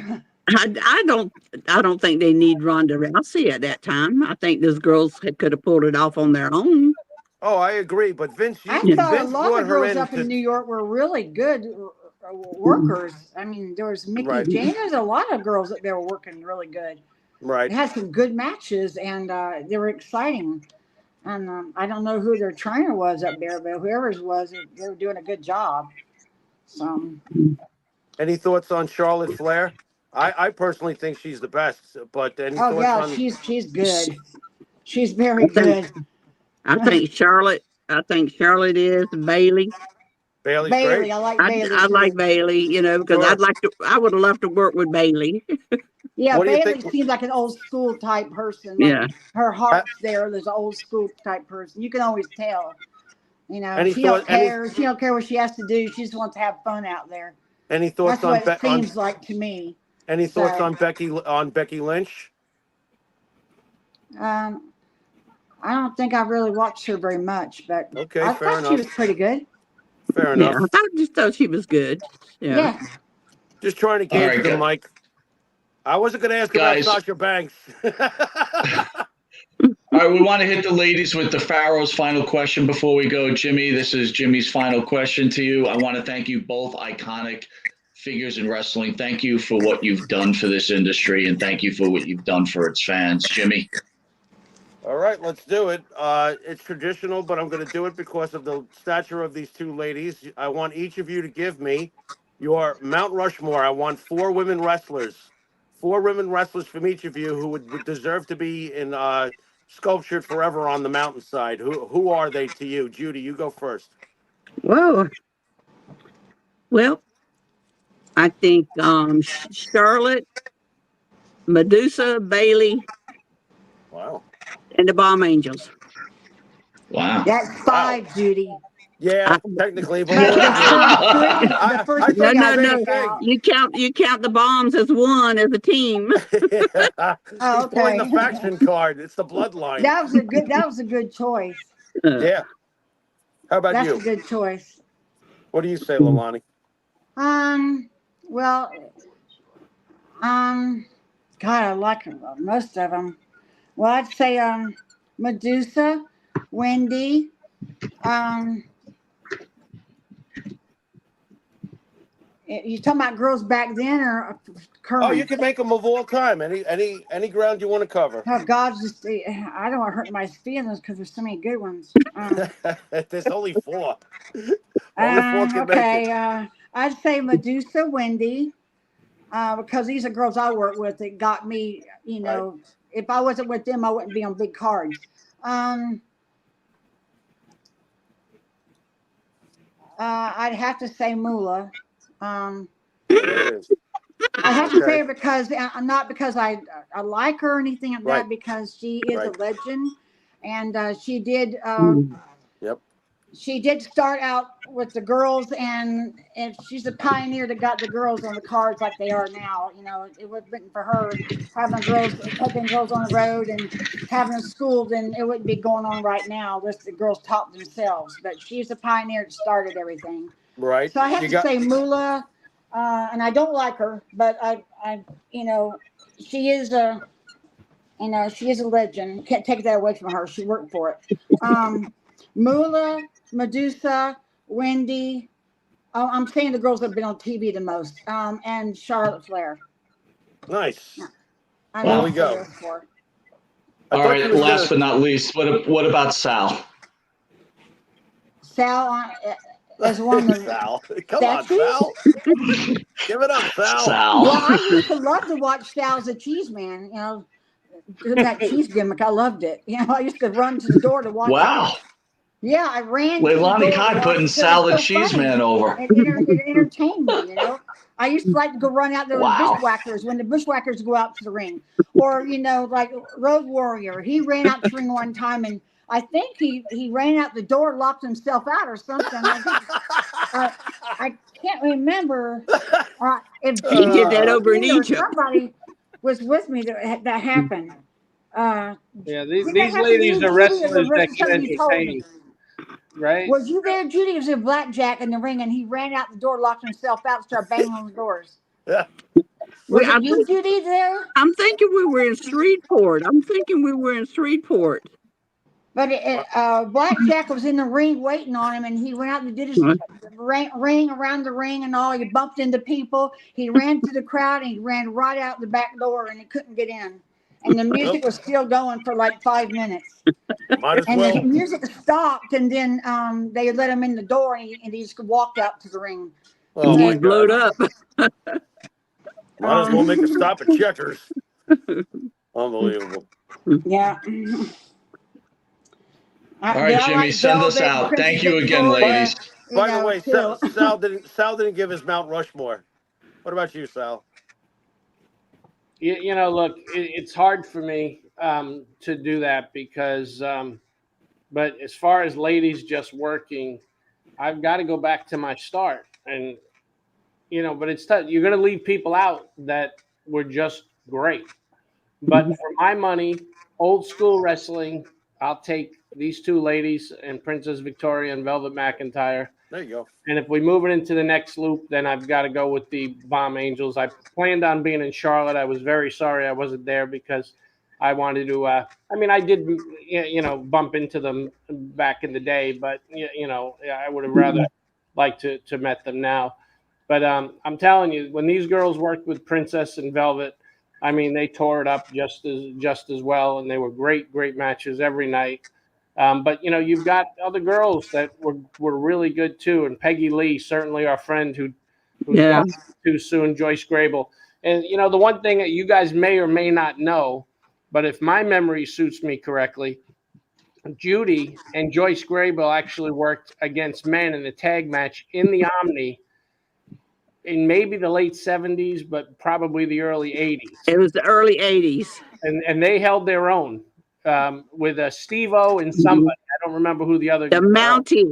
I don't think they need Ronda Rousey at that time. I think those girls could have pulled it off on their own. Oh, I agree. But Vince, I Vince thought a lot brought of her girls up in New York were really good workers. I mean, there was Mickey Right. James. There's a lot of girls that they were working really good. Right. They had some good matches, and they were exciting. And I don't know who their trainer was up there, but whoever's was, they were doing a good job. So, Any thoughts on Charlotte Flair? I personally think she's the best. But any oh thoughts yeah, on she's good. She's very good. I think Charlotte is Bailey. Bailey's Bailey, great? I like Bailey I too. like Bailey, you know, because Sure. I would have loved to work with Bailey. Yeah, What do you Bailey think- seems like an old school type person. Like Yeah. her heart's there. There's an old school type person. You can always tell. You know, Any she thought- don't care. She don't care what she has to do. She just wants to have fun out there. Any thoughts That's what on it seems like to me. any thoughts So- on Becky Lynch? I don't think I've really watched her very much, but Okay, I fair thought she enough. was pretty good. Fair Yeah. enough. I just thought she was good. Yeah. Yeah. Just trying to All gauge right, them, guys. Mike. I wasn't going to ask Guys. about Sasha Banks. All right, we want to hit the ladies with the Pharaoh's final question before we go. Jimmy, this is Jimmy's final question to you. I want to thank you both, iconic figures in wrestling. Thank you for what you've done for this industry, and thank you for what you've done for its fans. Jimmy. All right, let's do it. It's traditional, but I'm going to do it because of the stature of these two ladies. I want each of you to give me your Mount Rushmore. I want four women wrestlers from each of you who would deserve to be in sculptured forever on the mountainside. Who are they to you? Judy, you go first. Whoa. Well, I think Charlotte, Medusa, Bailey, Wow. and the Bomb Angels. Wow. That's five, Judy. Yeah, technically, but But we'll- the first No, three no, I no. picked out. You count the bombs as one as a team. He's Oh, pulling the okay. faction card. It's the bloodline. That was a good choice. Yeah. How about That's you? a good choice. What do you say, Leilani? Well, God, I like most of them. Well, I'd say Medusa, Wendi, you talking about girls back then or current? Oh, you can make them of all time. Any ground you want to cover. Oh God, just I don't want to hurt my feelings because there's so many good ones. There's only four. Only four can make it. Okay, I'd say Medusa, Wendi, because these are girls I work with that got me. You know, if I wasn't with them, I wouldn't be on big cards. I'd have to say Moolah. There it is. I have to Okay. say her because not because I like her or anything like Right. that, because she is a Right. legend, and she did Yep. she did start out with the girls, and she's a pioneer that got the girls on the cards like they are now. You know, it would have been for her taking girls on the road and having them schooled, and it wouldn't be going on right now unless the girls taught themselves. But she's a pioneer that started everything. Right. So I have You to got- say Moolah, and I don't like her, but I, she is she is a legend. Can't take that away from her. She worked for it. Moolah, Medusa, Wendi. Oh, I'm saying the girls that have been on TV the most, and Charlotte Flair. Nice. I There know we go. those four. All thought right, you was last gonna- but not least, what about Sal? Sal as one of the. Sal. Come on, Statues? Sal. Give it up, Sal. Sal. Well, I used to love to watch Sal as a cheese man. You know, doing that cheese gimmick. I loved it. You know, I used to run to the door to watch. Wow. Yeah, I ran to the Leilani door Kai to watch putting it 'cause Sal the it's so Cheese funny. Man over. It entertained me, you know. I used to like to go run out there with Wow. bushwhackers when the bushwhackers go out to the ring, or you know, like Road Warrior. He ran out to the ring one time, and I think he ran out the door, locked himself out, or something. I can't remember if He did that was over with in me or Egypt. somebody was with me that happened. Yeah, Did that these happen to ladies you, are Judy, or wrestlers that was it can something you told me? entertain, right? Was you there, Judy? It was a blackjack in the ring, and he ran out the door, locked himself out, and started banging on the doors. Yeah. Was it you, Judy, there? I'm thinking we were in Shreveport. But Blackjack was in the ring waiting on him, and he went out and did his ring around the ring and all. He bumped into people. He ran to the crowd, and he ran right out the back door, and he couldn't get in. And the music was still going for like 5 minutes. Might as And the well. music stopped, and then they let him in the door, and he just walked out to the ring. Oh And my he blowed God. up. Might as well make a stop at Checkers. Unbelievable. Yeah. All right, Jimmy, send us out. Thank you again, ladies. By the way, Sal didn't give his Mount Rushmore. What about you, Sal? You know, look, it's hard for me to do that because, but as far as ladies just working, I've got to go back to my start. And, you know, but it's tough. You're going to leave people out that were just great. But for my money, old school wrestling, I'll take these two ladies and Princess Victoria and Velvet McIntyre. There you go. And if we move it into the next loop, then I've got to go with the Bomb Angels. I planned on being in Charlotte. I was very sorry I wasn't there because I wanted to. I mean, I did, you know, bump into them back in the day, but you know, I would have rather liked to met them now. But I'm telling you, when these girls worked with Princess and Velvet, I mean, they tore it up just as well, and they were great matches every night. But you know, you've got other girls that were really good too, and Peggy Lee, certainly our friend who's gone too soon, Joyce Grable. And you know, the one thing that you guys may or may not know, but if my memory suits me correctly, Judy and Joyce Grable actually worked against men in a tag match in the Omni in maybe the late 70s, but probably the early 80s. It was the early 80s. And they held their own with Steve-O and somebody. I don't remember who the other. The Mountie.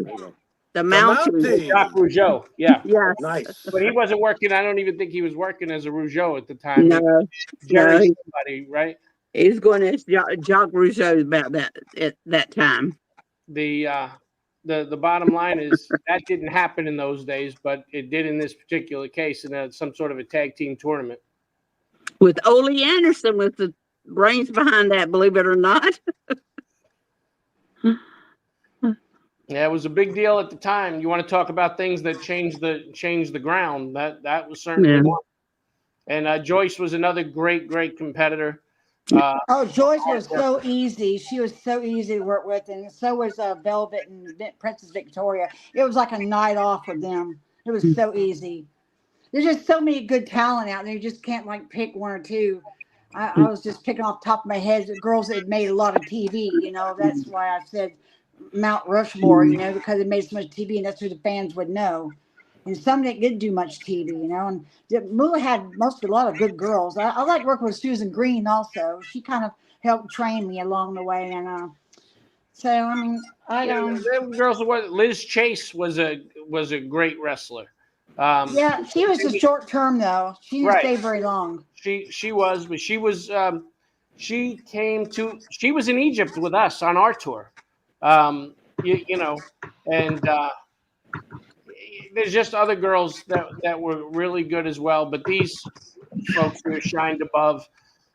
The Mountie. Jacques Rougeau. Yeah. Yes. Nice. But he wasn't working. I don't even think he was working as a Rougeau at the time. No. Jerry somebody, right? He's going to ask Jacques Rougeau about that at that time. The bottom line is that didn't happen in those days, but it did in this particular case in some sort of a tag team tournament. With Ole Anderson with the brains behind that, believe it or not. Yeah, it was a big deal at the time. You want to talk about things that changed the ground? That was certainly one. And Joyce was another great competitor. Joyce was so easy. She was so easy to work with, and so was Velvet and Princess Victoria. It was like a night off with them. It was so easy. There's just so many good talent out there. You just can't like pick one or two. I was just picking off the top of my head the girls that had made a lot of TV. You know, that's why I said Mount Rushmore. You know, because it made so much TV, and that's who the fans would know. And some didn't do much TV, you know. And Moolah had a lot of good girls. I like working with Susan Green also. She kind of helped train me along the way. And so, I mean, girls. Liz Chase was a great wrestler. Yeah, she was a short term though. She didn't stay very long. She was, but she was. She was in Egypt with us on our tour. You know, and. There's just other girls that were really good as well, but these folks were shined above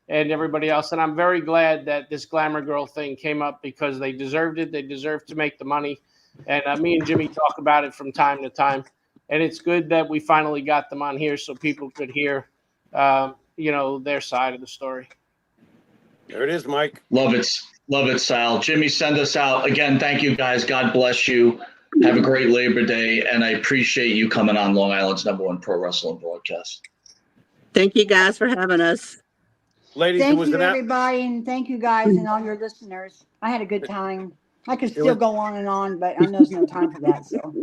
and everybody else. And I'm very glad that this Glamour Girl thing came up because they deserved it. They deserved to make the money. And me and Jimmy talk about it from time to time. And it's good that we finally got them on here so people could hear, you know, their side of the story. There it is, Mike. Love it, Sal. Jimmy, send us out. Again, thank you, guys. God bless you. Have a great Labor Day, and I appreciate you coming on Long Island's #1 pro wrestling broadcast. Thank you guys for having us. Ladies, thank you, everybody, and thank you guys and all your listeners. I had a good time. I could still go on, but I know there's no time for that. So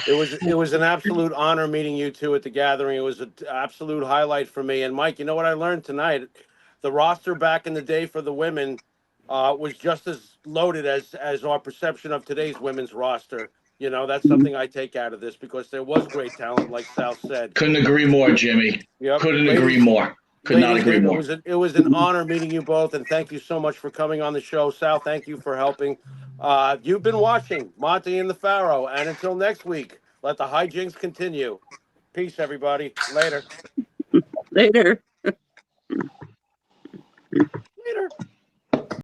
It was an absolute honor meeting you two at the gathering. It was an absolute highlight for me. And Mike, you know what I learned tonight? The roster back in the day for the women was just as loaded as our perception of today's women's roster. You know, that's something I take out of this because there was great talent, like Sal said. Couldn't agree more, Jimmy. Yep. Couldn't agree more. Could not agree more. It was an honor meeting you both, and thank you so much for coming on the show. Sal, thank you for helping. You've been watching Monte and the Pharaoh, and until next week, let the hijinks continue. Peace, everybody. Later. Later. Later.